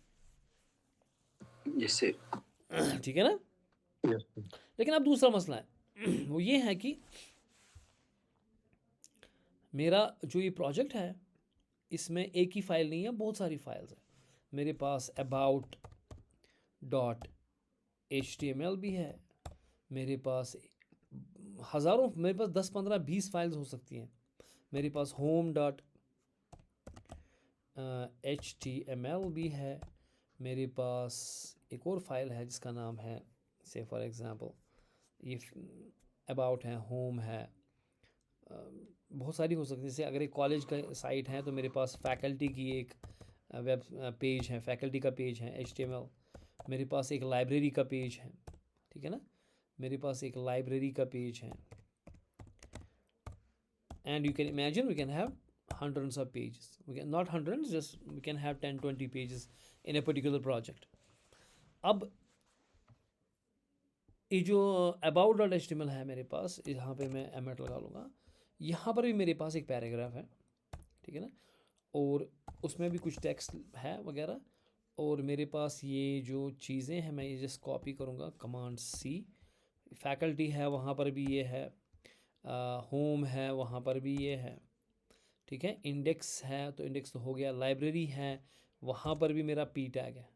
Yes, sir. ठीक है ना? Yes. लेकिन अब दूसरा मसला है वो ये है कि मेरा जो ये प्रोजेक्ट है इसमें एक ही फाइल नहीं है, बहुत सारी फाइल्स हैं। मेरे पास about .html भी है, मेरे पास हज़ारों, मेरे पास 10 15 20 फाइल्स हो सकती हैं। मेरे पास home.html भी है, मेरे पास एक और फाइल है जिसका नाम है से फॉर एग्ज़ाम्पल ये अबाउट है, होम है, बहुत सारी हो सकती है। जैसे अगर एक कॉलेज का साइट है तो मेरे पास फैकल्टी की एक वेब पेज है, फैकल्टी का पेज है HTML। मेरे पास एक लाइब्रेरी का पेज है, ठीक है ना, मेरे पास एक लाइब्रेरी का पेज है। And you can imagine we can have hundreds of pages, we can not hundreds, just we can have 10-20 pages in a particular project. अब ये जो about.html है मेरे पास, यहाँ पे मैं एमेट लगा लूँगा, यहाँ पर भी मेरे पास एक पैराग्राफ है, ठीक है ना, और उसमें भी कुछ टेक्स्ट है वगैरह, और मेरे पास ये जो चीज़ें हैं मैं ये जस्ट कॉपी करूँगा, कमांड C, फैकल्टी है वहाँ पर भी ये है, होम है वहाँ पर भी ये है, ठीक है, इंडेक्स है तो इंडेक्स तो हो गया, लाइब्रेरी है वहाँ पर भी मेरा P टैग है,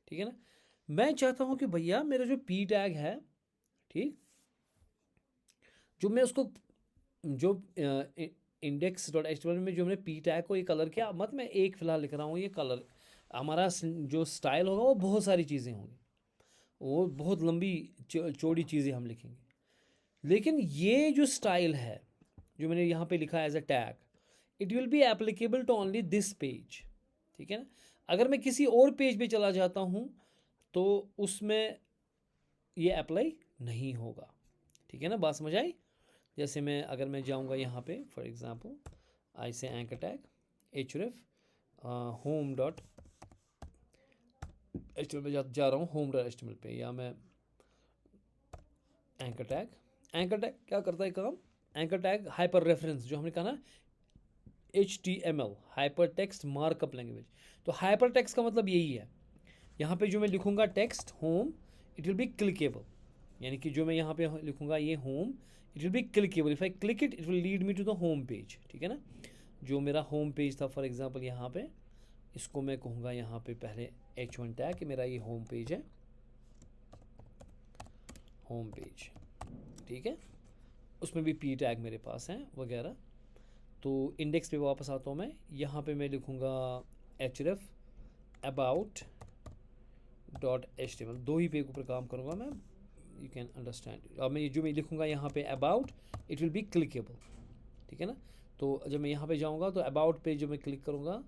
ठीक है ना। मैं चाहता हूँ कि भैया मेरा जो P टैग है, ठीक, जो मैं उसको जो index.html में जो मैंने P टैग को ये कलर किया, मत मैं एक फ़िलहाल लिख रहा हूँ ये कलर, हमारा जो स्टाइल होगा वो बहुत सारी चीज़ें होंगी, वो बहुत लंबी चौड़ी चीज़ें हम लिखेंगे। लेकिन ये जो स्टाइल है जो मैंने यहाँ पे लिखा है as a tag, it will be applicable to only this page, ठीक है ना। अगर मैं किसी और पेज पे चला जाता हूँ तो उसमें ये अप्लाई नहीं होगा, ठीक है ना, बात समझ आई। जैसे मैं अगर मैं जाऊँगा यहाँ पे फॉर एग्ज़ाम्पल आई से एंकर टैग href home.html में जा रहा हूँ home.html पे, या मैं एंकर टैग क्या करता है काम, एंकर टैग हाइपर रेफरेंस जो हमने कहा ना HTML hyper text markup language, तो हाइपर टेक्स्ट का मतलब यही है। यहाँ पे जो मैं लिखूँगा text home, it will be clickable, यानी कि जो मैं यहाँ पे लिखूँगा ये home, it will be clickable, if I click it it will lead me to the home page, ठीक है ना। जो मेरा होम पेज था फॉर एग्जांपल यहाँ पे, इसको मैं कहूँगा यहाँ पे पहले H1 टैग कि मेरा ये होम पेज है, होम पेज, ठीक है, उसमें भी P टैग मेरे पास हैं वगैरह। तो इंडेक्स पे वापस आता हूँ मैं, यहाँ पे मैं लिखूँगा href about.html, दो ही पेज ऊपर काम करूँगा मैं, यू कैन अंडरस्टैंड। अब मैं जो मैं लिखूँगा यहाँ पे about, it will be clickable, ठीक है ना। तो जब मैं यहाँ पे जाऊँगा तो about पे जो मैं क्लिक करूँगा,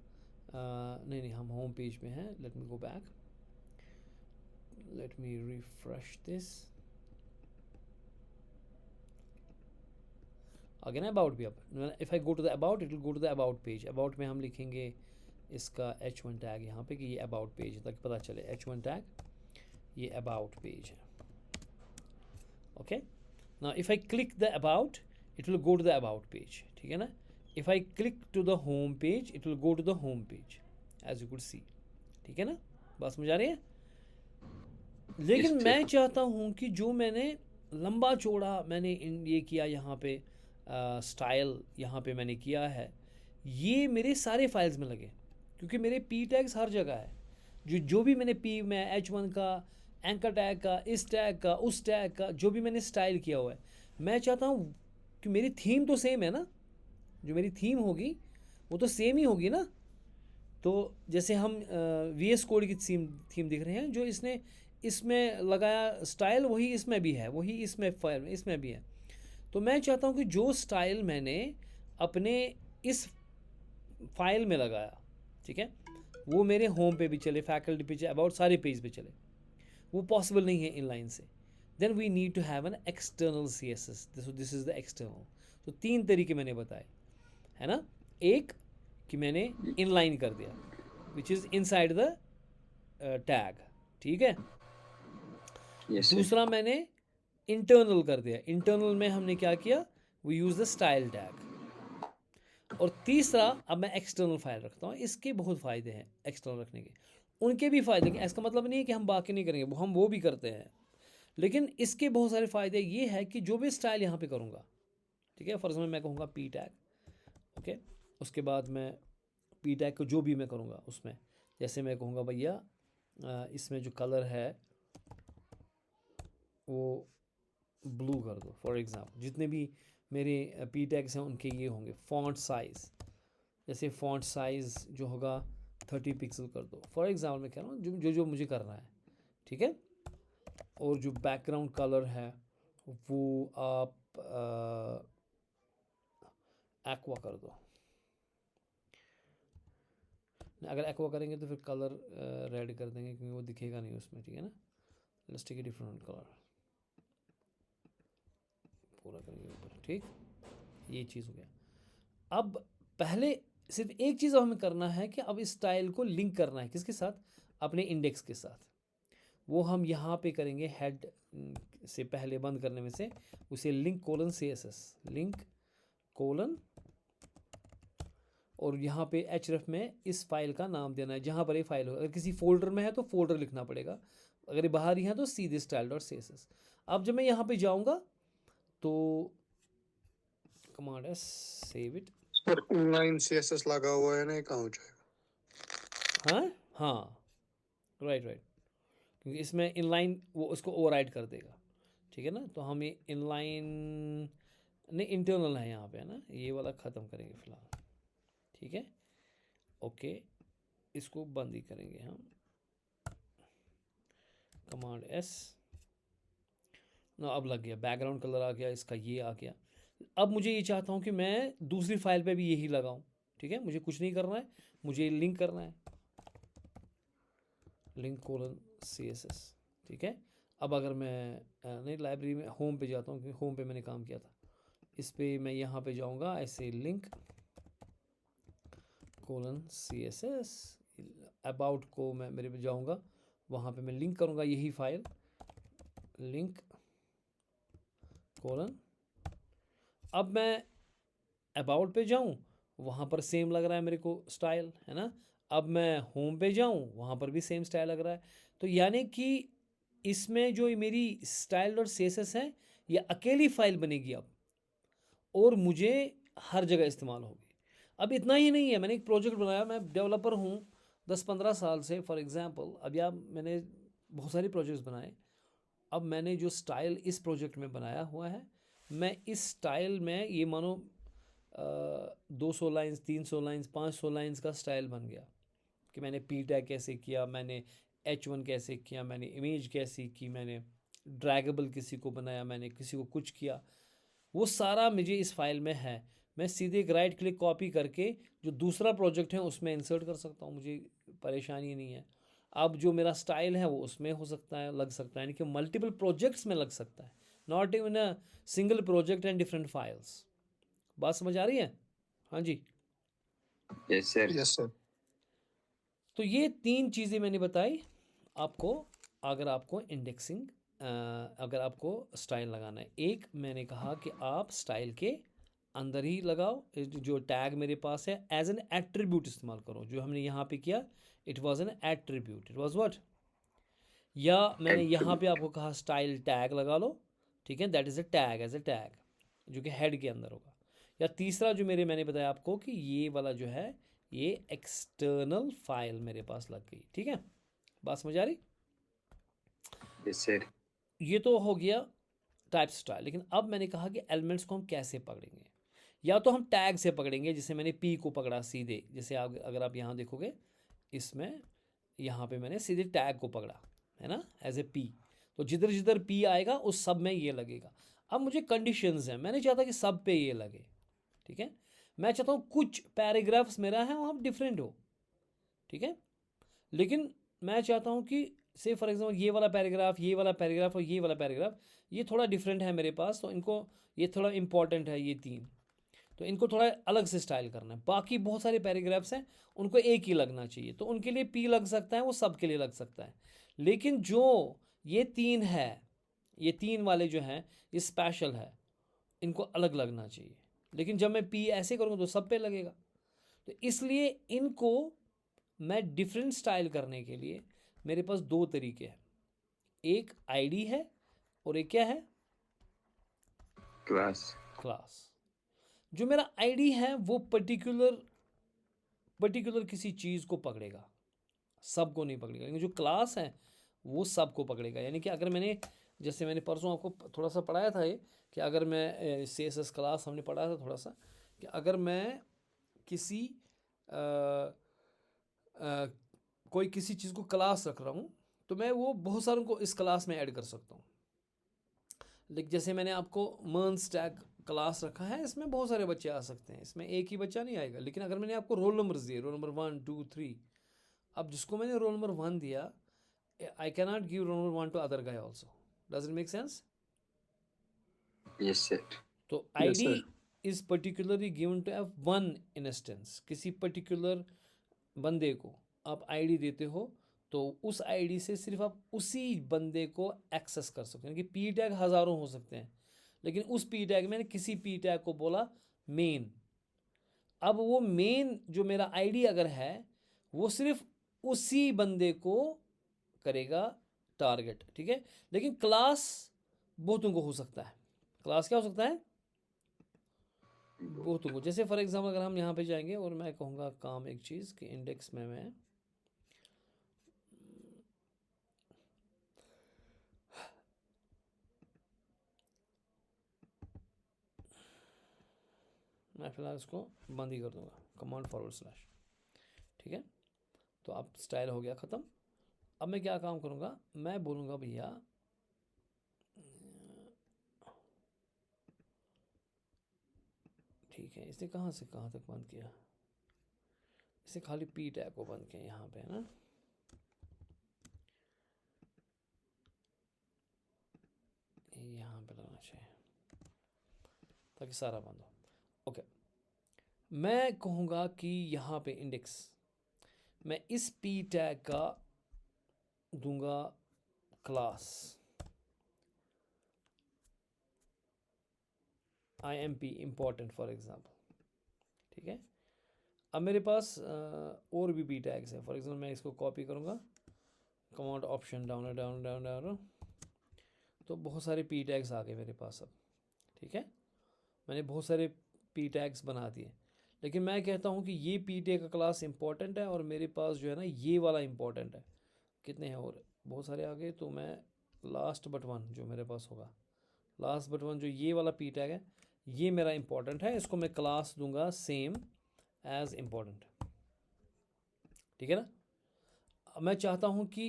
नहीं हम होम पेज में हैं, let me go back, let me refresh this again, about भी। अब if I go to the about, it will go to the about page. About में हम लिखेंगे इसका H1 टैग यहाँ पे कि ये अबाउट पेज है, ताकि पता चले H1 टैग ये अबाउट पेज है, okay. Now if I click the about, it will go to the about page, ठीक है ना। If I click to the home page, it will go to the home page as you could see, ठीक है ना, बात समझ आ रही है। लेकिन मैं चाहता हूँ कि जो मैंने लंबा चौड़ा मैंने ये किया यहाँ पे स्टाइल यहाँ पे मैंने किया है, ये मेरे सारे फाइल्स में लगे, क्योंकि मेरे P टैग्स हर जगह है। जो भी मैंने P में H1 का, एंकर टैग का, इस टैग का, उस टैग का, जो भी मैंने स्टाइल किया हुआ है, मैं चाहता हूँ कि मेरी थीम तो सेम है ना, जो मेरी थीम होगी वो तो सेम ही होगी ना। तो जैसे हम VS कोड की थीम दिख रहे हैं, जो इसने इसमें लगाया स्टाइल वही इसमें भी है, वही इसमें फाइल में इसमें भी है। तो मैं चाहता हूँ कि जो स्टाइल मैंने अपने इस फाइल में लगाया, ठीक है, वो मेरे होम पे भी चले, फैकल्टी पे चले, अबाउट सारे पेज पे चले, वो पॉसिबल नहीं है इनलाइन से। Then we need to have an external C S S, this is the external. तो 3 तरीके मैंने बताए, है ना। एक कि मैंने इनलाइन कर दिया which is inside the tag, ठीक है। Yes, sir. दूसरा मैंने इंटरनल कर दिया, इंटरनल में हमने क्या किया, we use the style tag. और तीसरा अब मैं एक्सटर्नल फाइल रखता हूँ। इसके बहुत फ़ायदे हैं एक्सटर्नल रखने के, उनके भी फ़ायदे हैं। इसका मतलब नहीं है कि हम बाकी नहीं करेंगे, हम वो भी करते हैं, लेकिन इसके बहुत सारे फ़ायदे ये है कि जो भी स्टाइल यहाँ पे करूँगा, ठीक है, फॉर मैं कहूँगा पी टैग, ओके, उसके बाद मैं पी टैग को जो भी मैं करूँगा उसमें, जैसे मैं कहूँगा भैया इसमें जो कलर है वो ब्लू कर दो, फॉर एग्ज़ाम्पल। जितने भी मेरे पी टैग्स हैं उनके ये होंगे। फॉन्ट साइज़, जैसे फॉन्ट साइज़ जो होगा 30 पिक्सल कर दो, फॉर एग्ज़ाम्पल मैं कह रहा हूँ, जो मुझे करना है, ठीक है। और जो बैकग्राउंड कलर है वो आप एक्वा कर दो। अगर एक्वा करेंगे तो फिर कलर रेड कर देंगे क्योंकि वो दिखेगा नहीं उसमें, ठीक है ना। Let's take a different colour, पूरा करेंगे ऊपर, ठीक। ये चीज़ हो गया। अब पहले सिर्फ एक चीज़ हमें करना है कि अब इस स्टाइल को लिंक करना है किसके साथ, अपने इंडेक्स के साथ। वो हम यहाँ पे करेंगे हेड से पहले बंद करने में से, उसे link colon C S S, link colon, और यहाँ पे एच में इस फाइल का नाम देना है जहाँ पर ये फाइल हो। अगर किसी फोल्डर में है तो फोल्डर लिखना पड़ेगा, अगर ये बाहर ही है तो सीधे style dot C S S. अब जब मैं यहाँ पे जाऊँगा तो कमांड है सेव इट। पर इनलाइन सीएसएस लगा हुआ है ना, ये कहाँ हो जाएगा? हाँ हाँ, राइट, क्योंकि इसमें इनलाइन वो उसको ओवरराइड कर देगा, ठीक है ना। तो हम ये इनलाइन नहीं, इंटरनल है यहाँ पे, है ना, ये वाला ख़त्म करेंगे फ़िलहाल, ठीक है, ओके। इसको बंद ही करेंगे हम, कमांड एस ना। अब लग गया, बैकग्राउंड कलर आ गया इसका, ये आ गया। अब मुझे ये चाहता हूँ कि मैं दूसरी फाइल पे भी यही लगाऊँ, ठीक है। मुझे कुछ नहीं करना है, मुझे लिंक करना है, link colon C S S, ठीक है। अब अगर मैं नहीं, लाइब्रेरी में होम पे जाता हूँ क्योंकि होम पे मैंने काम किया था, इस पे मैं यहाँ पे जाऊँगा, ऐसे link colon C S S, about को मैं मेरे पे जाऊँगा, वहाँ पे मैं लिंक करूँगा यही फाइल, लिंक कोलन। अब मैं अबाउट पे जाऊँ, वहाँ पर सेम लग रहा है मेरे को स्टाइल, है ना। अब मैं होम पे जाऊँ, वहाँ पर भी सेम स्टाइल लग रहा है। तो यानी कि इसमें जो मेरी style dot C S S है ये अकेली फाइल बनेगी अब, और मुझे हर जगह इस्तेमाल होगी। अब इतना ही नहीं है, मैंने एक प्रोजेक्ट बनाया, मैं डेवलपर हूँ 10-15 साल से, फॉर एग्ज़ाम्पल। अब यार मैंने बहुत सारे प्रोजेक्ट्स बनाए। अब मैंने जो स्टाइल इस प्रोजेक्ट में बनाया हुआ है, मैं इस स्टाइल में ये मानो 200 लाइन्स, 300 लाइन्स, 500 लाइन्स का स्टाइल बन गया कि मैंने पी टैग कैसे किया, मैंने H1 कैसे किया, मैंने इमेज कैसी की, मैंने ड्रैगेबल किसी को बनाया, मैंने किसी को कुछ किया, वो सारा मुझे इस फाइल में है। मैं सीधे एक राइट क्लिक कॉपी करके जो दूसरा प्रोजेक्ट है उसमें इंसर्ट कर सकता हूँ, मुझे परेशानी नहीं है। अब जो मेरा स्टाइल है वो उसमें हो सकता है, लग सकता है, यानी कि मल्टीपल प्रोजेक्ट्स में लग सकता है, not even a single project and different files. बात समझ आ रही है? हाँ जी। Yes, sir. Yes sir. तो ये 3 चीज़ें मैंने बताई आपको, अगर आपको इंडेक्सिंग, अगर आपको स्टाइल लगाना है। एक मैंने कहा कि आप स्टाइल के अंदर ही लगाओ, जो टैग मेरे पास है एज एन एट्रीब्यूट इस्तेमाल करो, जो हमने यहाँ पे किया it was an attribute, it was what. या मैंने यहाँ पे आपको कहा स्टाइल टैग लगा लो, ठीक है, that is a tag, as a tag, जो कि हेड के अंदर होगा। या तीसरा जो मैंने बताया आपको कि ये वाला जो है ये एक्सटर्नल फाइल मेरे पास लग गई, ठीक है। बात समझ आ रही? Yes, sir. ये तो हो गया टाइप स्टाइल। लेकिन अब मैंने कहा कि एलिमेंट्स को हम कैसे पकड़ेंगे। या तो हम टैग से पकड़ेंगे, जैसे मैंने पी को पकड़ा सीधे, जैसे आप अगर आप यहाँ देखोगे इसमें, यहाँ पे मैंने सीधे टैग को पकड़ा, है ना, एज ए पी। तो जिधर जिधर पी आएगा उस सब में ये लगेगा। अब मुझे कंडीशंस हैं, मैंने चाहता कि सब पे ये लगे, ठीक है। मैं चाहता हूँ कुछ पैराग्राफ्स मेरा है वहाँ डिफरेंट हो, ठीक है। लेकिन मैं चाहता हूँ कि से फॉर एग्जांपल ये वाला पैराग्राफ, ये वाला पैराग्राफ और ये वाला पैराग्राफ ये थोड़ा डिफरेंट है मेरे पास, तो इनको ये थोड़ा इंपॉर्टेंट है ये तीन, तो इनको थोड़ा अलग से स्टाइल करना है। बाकी बहुत सारे पैराग्राफ्स हैं उनको एक ही लगना चाहिए, तो उनके लिए पी लग सकता है, वो सब के लिए लग सकता है। लेकिन जो ये तीन है, ये तीन वाले जो हैं ये स्पेशल है, इनको अलग लगना चाहिए। लेकिन जब मैं पी ऐसे करूँगा तो सब पे लगेगा। तो इसलिए इनको मैं डिफरेंट स्टाइल करने के लिए मेरे पास दो तरीके हैं, एक आईडी है और एक क्या है, क्लास। क्लास। जो मेरा आईडी है वो पर्टिकुलर किसी चीज़ को पकड़ेगा, सबको नहीं पकड़ेगा। लेकिन जो क्लास है वो सबको पकड़ेगा। यानी कि अगर मैंने, जैसे मैंने परसों आपको थोड़ा सा पढ़ाया था ये, कि अगर मैं CSS क्लास हमने पढ़ा था थोड़ा सा, कि अगर मैं किसी कोई किसी चीज़ को क्लास रख रहा हूँ तो मैं वो बहुत सारों को इस क्लास में ऐड कर सकता हूँ। लेकिन जैसे मैंने आपको मर्न स्टैक क्लास रखा है, इसमें बहुत सारे बच्चे आ सकते हैं, इसमें एक ही बच्चा नहीं आएगा। लेकिन अगर मैंने आपको रोल नंबर्स दिए, रोल नंबर 1 2 3, अब जिसको मैंने रोल नंबर 1 दिया, I can not give roll number 1 to other guy also. Does it make sense? Yes sir. तो Yes, ID sir. Is particularly given to have one instance. किसी particular बंदे को आप ID देते हो तो उस आईडी से सिर्फ आप उसी बंदे को एक्सेस कर सकते हैं। कि पी टैग हज़ारों हो सकते हैं, लेकिन उस पी टैग में किसी पी टैग को बोला मेन। अब वो मेन जो मेरा आईडी अगर है वो सिर्फ उसी बंदे को करेगा टारगेट, ठीक है। लेकिन क्लास बहुतों को हो सकता है। क्लास क्या हो सकता है? बहुतों को। जैसे फॉर एग्जांपल अगर हम यहाँ पे जाएंगे और मैं कहूँगा काम एक चीज़ कि इंडेक्स में मैं फिलहाल इसको बंद ही कर दूंगा, कमांड फॉरवर्ड स्लैश, ठीक है। तो अब स्टाइल हो गया ख़त्म। अब मैं क्या काम करूँगा, मैं बोलूँगा भैया ठीक है, इसने कहाँ से कहाँ तक बंद किया, इसे खाली पी टैग को बंद किया यहाँ पे, है ना। यहाँ पे लगना चाहिए ताकि सारा बंद हो। ओके, मैं कहूँगा कि यहाँ पे इंडेक्स, मैं इस पी टैग का दूंगा class IMP important for example, ठीक है। अब मेरे पास और भी पी टैग्स हैं। फॉर एग्जांपल मैं इसको कॉपी करूँगा, command option down down down down, तो बहुत सारे पी टैग्स आ गए मेरे पास अब, ठीक है। मैंने बहुत सारे पी टैग्स बना दिए। लेकिन मैं कहता हूँ कि ये पी टैग का क्लास इंपॉर्टेंट है और मेरे पास जो है ना ये वाला इंपॉर्टेंट है। कितने हैं? और बहुत सारे आ गए। तो मैं लास्ट बट वन जो मेरे पास होगा, लास्ट बट वन जो ये वाला पी टैग है, ये मेरा इंपॉर्टेंट है, इसको मैं क्लास दूंगा सेम एज इंपॉर्टेंट, ठीक है ना। अब मैं चाहता हूँ कि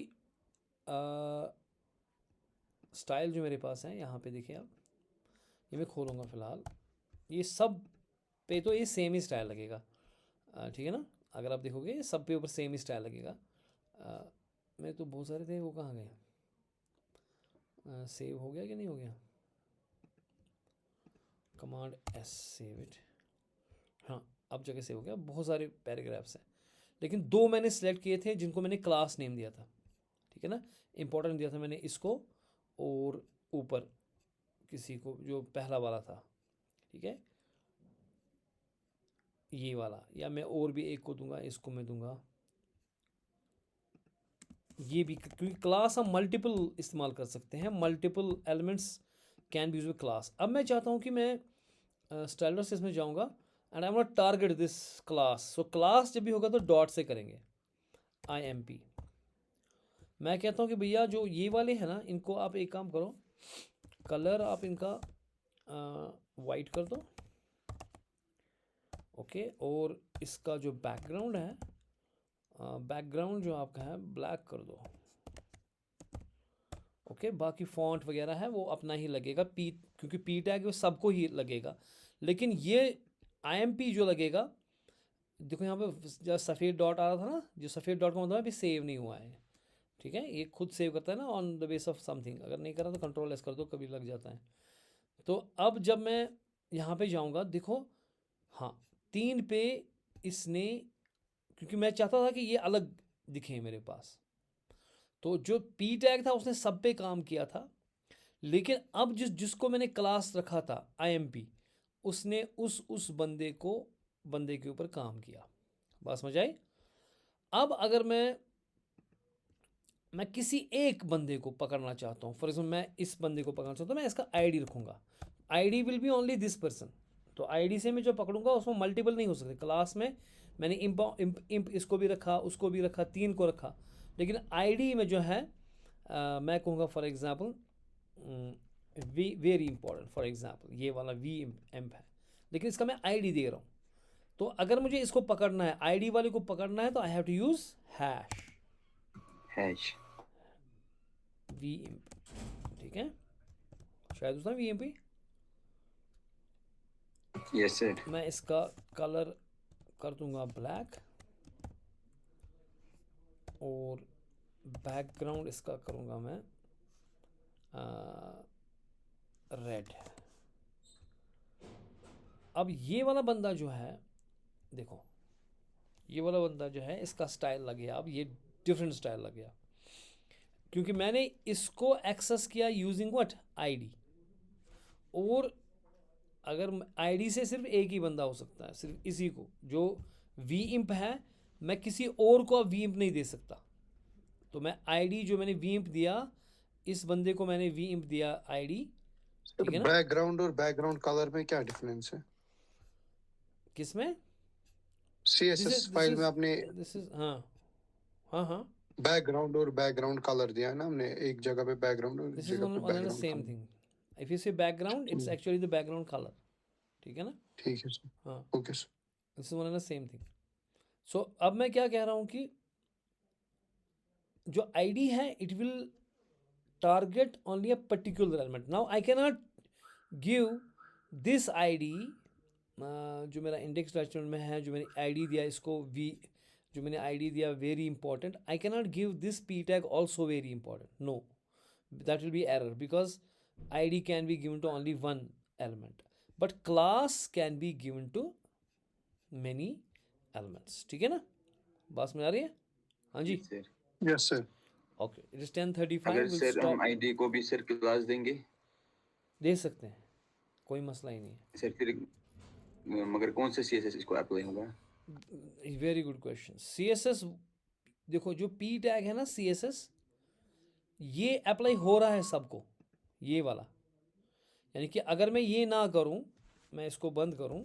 स्टाइल जो मेरे पास है यहाँ पे देखिए आप, ये मैं खोलूँगा फ़िलहाल, ये सब पे तो ये सेम ही स्टाइल लगेगा, ठीक है ना। अगर आप देखोगे सब पे ऊपर सेम ही स्टाइल लगेगा। मेरे तो बहुत सारे थे, वो कहाँ गए? सेव हो गया कि नहीं हो गया? कमांड S सेव इट, हाँ अब जगह सेव हो गया। बहुत सारे पैराग्राफ्स हैं, लेकिन दो मैंने सेलेक्ट किए थे जिनको मैंने क्लास नेम दिया था, ठीक है ना। इंपॉर्टेंट दिया था मैंने इसको और ऊपर किसी को जो पहला वाला था, ठीक है, ये वाला। या मैं और भी एक को दूंगा, इसको मैं दूंगा ये भी, क्योंकि क्लास हम मल्टीपल इस्तेमाल कर सकते हैं, multiple elements can be use with class. अब मैं चाहता हूँ कि मैं स्टाइलर से इसमें जाऊँगा and I want target this class. So class जब भी होगा तो डॉट से करेंगे, IMP। मैं कहता हूँ कि भैया जो ये वाले हैं ना, इनको आप एक काम करो, कलर आप इनका वाइट कर दो, ओके। और इसका जो बैकग्राउंड है, बैकग्राउंड जो आपका है ब्लैक कर दो, ओके। बाकी फॉन्ट वगैरह है वो अपना ही लगेगा, क्योंकि पी टैग वो सबको ही लगेगा। लेकिन ये IMP जो लगेगा देखो यहाँ पे जो सफ़ेद डॉट आ रहा था ना, जो सफ़ेद डॉट का मतलब अभी सेव नहीं हुआ है, ठीक है। ये खुद सेव करता है ना on the base of something, अगर नहीं करा तो कंट्रोल एस कर दो, कभी लग जाता है। तो अब जब मैं यहाँ पे जाऊँगा, देखो हाँ 3 पे इसने, क्योंकि मैं चाहता था कि ये अलग दिखे मेरे पास, तो जो पी टैग था उसने सब पे काम किया था, लेकिन अब जिसको मैंने क्लास रखा था IMP, उसने उस बंदे के ऊपर काम किया। बात समझ आई? अब अगर मैं किसी एक बंदे को पकड़ना चाहता हूँ, फॉर एग्जाम्पल मैं इस बंदे को पकड़ना चाहता हूँ, मैं इसका ID रखूँगा, ID will be only this person. तो ID से मैं जो पकड़ूंगा उसमें मल्टीपल नहीं हो सकते। क्लास में मैंने इम्प इसको भी रखा, उसको भी रखा, 3 को रखा, लेकिन ID में जो है मैं कहूँगा for example very important, for example ये वाला वी एम्प है, लेकिन इसका मैं ID दे रहा हूँ। तो अगर मुझे इसको पकड़ना है, ID वाले को पकड़ना है, तो I have to use hash V imp, ठीक है। शायद उसने V M P, yes sir. मैं इसका कलर कर दूंगा ब्लैक, और बैकग्राउंड इसका करूंगा मैं रेड। अब ये वाला बंदा जो है, देखो ये वाला बंदा जो है, इसका स्टाइल लग गया, अब ये डिफरेंट स्टाइल लग गया, क्योंकि मैंने इसको एक्सेस किया यूजिंग व्हाट ID। और अगर ID से सिर्फ एक ही बंदा हो सकता है, सिर्फ इसी को, जो वी इम्प है, मैं किसी और को वी इम्प नहीं दे सकता। तो मैं ID जो मैंने वी इम्प दिया, इस बंदे को मैंने वी इम्प दिया ID, ठीक है ना। बैकग्राउंड और बैकग्राउंड कलर में क्या डिफरेंस है? किस में? CSS फाइल में आपने दिस इज हाँ हाँ हाँ, बैकग्राउंड और बैकग्राउंड कलर दिया है ना, हमने एक जगह पे बैकग्राउंड और एक दिस इज जगह पे one and the background same colour. Thing. If you say background, it's actually the background colour, ठीक है ना। ठीक है सर, हाँ, okay sir. This is one and the same thing. So अब मैं क्या कह रहा हूँ कि जो ID है, it will target only a particular element. Now I cannot give this ID, जो मेरा इंडेक्स डॉक्यूमेंट में है, जो मैंने ID दिया इसको जो मैंने ID दिया very important, I cannot give this P tag also very important, no, that will be error, because ID can be given to only one element, but class can be given to many elements, ठीक है ना। बात समझ आ रही है? हाँ जी, sir. Yes sir. Okay, it is 10:35, अगर विल सर हम स्टॉप। आईडी को भी सर क्लास देंगे दे सकते हैं, कोई मसला ही नहीं है। सर, फिर मगर कौन सा CSS इसको अप्लाई होगा? Very good question. CSS, देखो जो P टैग है ना CSS, ये अप्लाई हो रहा है सबको, ये वाला, यानी कि अगर मैं ये ना करूं, मैं इसको बंद करूं,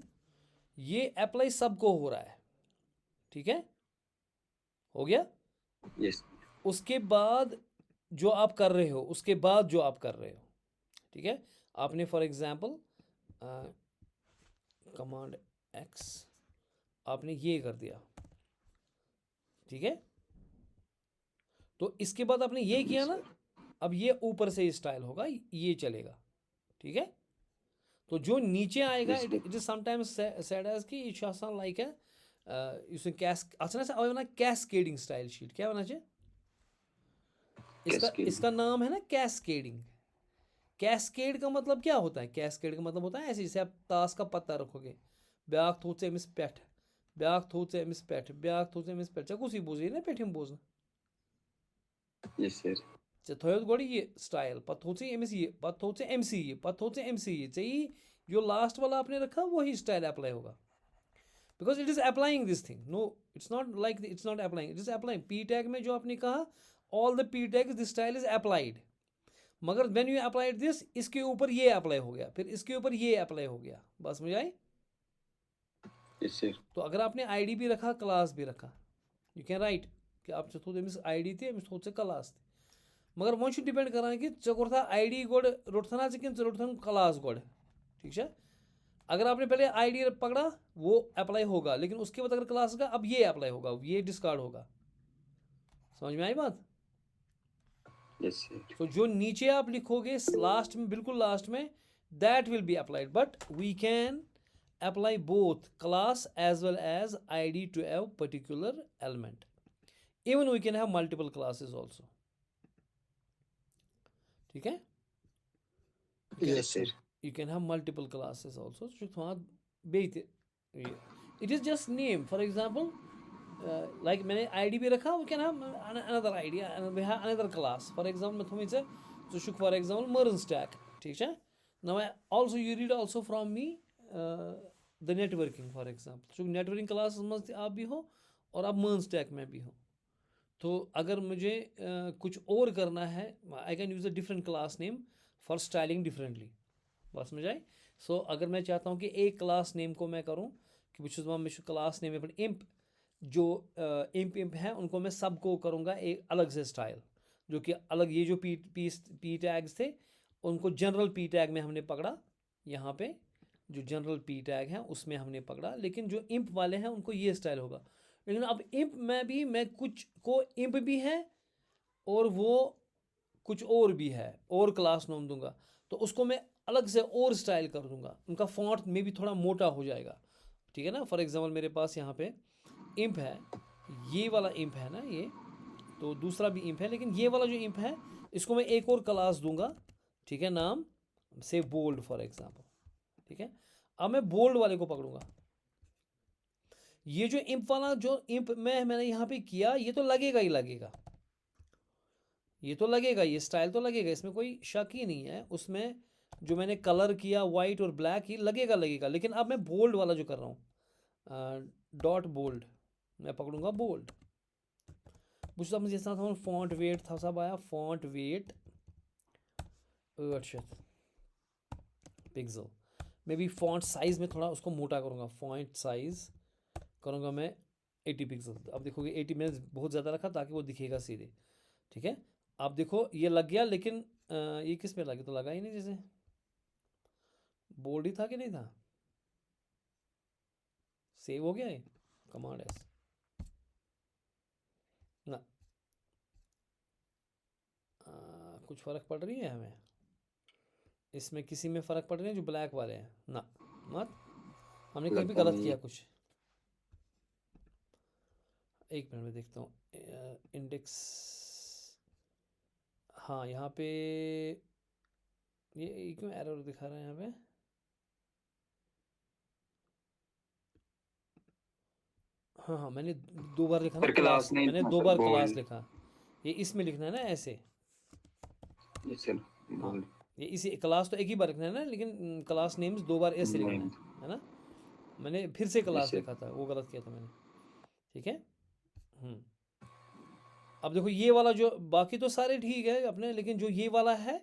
ये अप्लाई सबको हो रहा है, ठीक है, हो गया। यस। उसके बाद जो आप कर रहे हो, उसके बाद जो आप कर रहे हो, ठीक है, आपने फॉर एग्जांपल कमांड X आपने ये कर दिया, ठीक है, तो इसके बाद आपने ये किया ना, अब ये ऊपर से स्टाइल होगा, ये चलेगा, ठीक है। तो जो नीचे आएगा, Yes, it is sometimes said as कि ये आसान लाइक है अच्छा ना कैस्केडिंग स्टाइल शीट, क्या होना चाहिए इसका? Cascade. इसका नाम है ना कैस्केडिंग। कैस्केड का मतलब क्या होता है? कैस्केड का मतलब होता है ऐसे, जैसे आप ताश का पत्ता रखोगे, ब्याक थोत से अमिस पेट, ब्याक थोत से अमिस पेट, ब्याक थोत से अमिस पेट, चा कुछ ही बोझे ना पेटिम बोझना, यस सर। चे थोयोत गोड़ी ये स्टाइल, पत थोत से अमिस ये, पत थोत से MC ये, पत थोत से MC ये, चाहिए जो लास्ट वाला आपने रखा वही स्टाइल अप्लाई होगा, because it is applying this thing. No, it's not like it's not applying, it is applying. P tag में जो आपने कहा, all the P tags this style is applied, मगर व्हेन यू अप्लाइड दिस, इसके ऊपर ये apply हो गया, फिर इसके ऊपर ये अप्लाई हो गया। बस मुझे आई? Yes sir. तो अगर आपने ID भी रखा, क्लास भी रखा, यू कैन राइट कि आप थोड़े अमिस ID थे, अमिस थोड़े क्लास थे, मगर वो डिपेंड करान कि चे कोर ID गोड रोटना कि रोटन क्लास गोड, ठीक है। अगर आपने पहले ID पकड़ा, वो अप्लाई होगा, लेकिन उसके बाद अगर क्लास का, अब ये अप्लाई होगा, ये डिस्कार्ड होगा। समझ में आई बात? Yes sir. तो जो नीचे आप लिखोगे लास्ट में, बिल्कुल लास्ट में, that will be applied, but we can apply both class as well as id to a particular element. Even we can have multiple classes also. ठीक है? Yes, sir. You can have multiple classes also. It is just name. For example, like मैंने ID भी रखा, we can have another ID and we have another class. For example, मैं तुम्हें so Shuk for example MERN stack. ठीक है? Now also you read also from me the networking for example. Shuk networking class में आप भी हो और आप MERN stack में भी हो. तो अगर मुझे कुछ और करना है, I can use a different class name for styling differently. बात समझ आई? सो अगर मैं चाहता हूँ कि एक क्लास नेम को मैं करूँ कि मैं क्लास नेम अपने इम्प जो इम्प हैं उनको मैं सबको करूँगा एक अलग से स्टाइल, जो कि अलग ये जो पी टैग्स थे उनको जनरल पी टैग में हमने पकड़ा. यहाँ पे जो जनरल पी टैग हैं उसमें हमने पकड़ा, लेकिन जो इम्प वाले हैं उनको ये स्टाइल होगा. लेकिन अब इम्प में भी मैं कुछ को इम्प भी है और वो कुछ और भी है और क्लास नाम दूंगा, तो उसको मैं अलग से और स्टाइल कर दूंगा. उनका फॉन्ट में भी थोड़ा मोटा हो जाएगा. ठीक है ना? फॉर एग्जांपल मेरे पास यहाँ पे इम्प है, ये वाला इम्प है ना, ये तो दूसरा भी इम्प है, लेकिन ये वाला जो इम्प है इसको मैं एक और क्लास दूंगा. ठीक है? नाम से बोल्ड फॉर एग्जांपल. ठीक है? अब मैं बोल्ड वाले को पकड़ूंगा. ये जो इम्प वाला जो इम्प मैंने यहाँ पे किया, ये तो लगेगा ही लगेगा, ये तो लगेगा, ये स्टाइल तो लगेगा, इसमें कोई शक ही नहीं है. उसमें जो मैंने कलर किया वाइट और ब्लैक, ही लगेगा. लेकिन अब मैं बोल्ड वाला जो कर रहा हूँ, डॉट बोल्ड, मैं पकड़ूंगा बोल्ड. मुझे मुझे इस तरह फॉन्ट वेट था, सब आया फॉन्ट वेट 8 पिक्सल. मैं भी फॉन्ट साइज में थोड़ा उसको मोटा करूँगा. फॉन्ट साइज करूँगा मैं 80 पिक्सल. अब देखोगे 80 मैंने बहुत ज़्यादा रखा ताकि वो दिखेगा सीधे. ठीक है? अब देखो ये लग गया, लेकिन ये किस में लगे? तो लगा ही नहीं. जैसे बोल्ड ही था कि नहीं था? सेव हो गया है कमांड एस ना. कुछ फ़र्क पड़ रही है हमें इसमें? किसी में फ़र्क पड़ रही है जो ब्लैक वाले हैं ना? मत हमने कहीं भी गलत किया कुछ? एक मिनट में देखता हूँ. इंडेक्स, हाँ यहाँ पे ये क्यों एरर दिखा रहा है यहाँ पे? हाँ हाँ, मैंने 2 बार लिखा ना क्लास, मैंने 2 बार क्लास लिखा. ये इसमें लिखना है ना ऐसे. Yes sir. हाँ, ये इसी क्लास तो एक ही बार लिखना है ना, लेकिन क्लास नेम्स 2 बार ऐसे लिखना है ना. मैंने फिर से क्लास लिखा था, वो गलत किया था मैंने. ठीक है? अब देखो ये वाला जो, बाकी तो सारे ठीक है अपने, लेकिन जो ये वाला है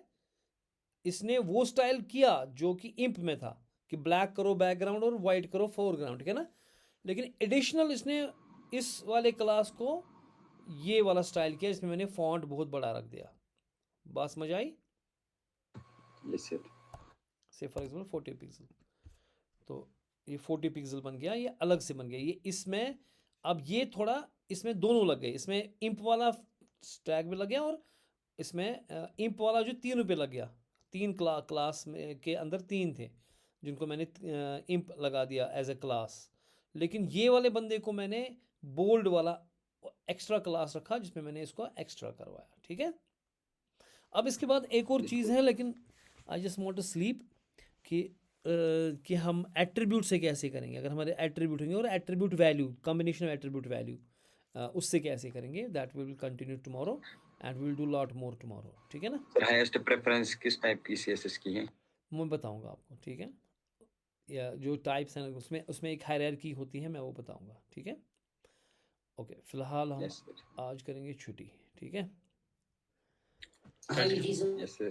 इसने वो स्टाइल किया जो कि इम्प में था कि ब्लैक करो बैकग्राउंड और वाइट करो फोरग्राउंड. ठीक है ना? लेकिन एडिशनल इसने इस वाले क्लास को ये वाला स्टाइल किया, इसमें मैंने फॉन्ट बहुत बड़ा रख दिया. बात समझ आई? Yes sir. Say for example 40 pixel, तो ये 40 पिक्सल बन गया, ये अलग से बन गया. ये इसमें अब ये थोड़ा इसमें दोनों लग गए. इसमें इम्प वाला स्टैग भी लग गया और इसमें इम्प वाला जो 3 पे लग गया. 3 क्लास में के अंदर 3 थे जिनको मैंने इम्प लगा दिया एज ए क्लास. लेकिन ये वाले बंदे को मैंने बोल्ड वाला एक्स्ट्रा क्लास रखा जिसमें मैंने इसको एक्स्ट्रा करवाया. ठीक है? अब इसके बाद एक और चीज़ है, लेकिन I just want to sleep कि हम एट्रीब्यूट से कैसे करेंगे. अगर हमारे एट्रीब्यूट होंगे और attribute value, combination of attribute value, उससे कैसे करेंगे, that we will continue tomorrow and we will do lot more tomorrow. ठीक है ना? सर हाईएस्ट प्रेफरेंस किस टाइप की सीएसएस की है? मैं बताऊंगा आपको. ठीक है? या जो टाइप्स हैं उसमें एक हायरार्की होती है, मैं वो बताऊंगा. ठीक है? ओके, फिलहाल हम यस सर. आज करेंगे छुट्टी. ठीक है? Yes sir.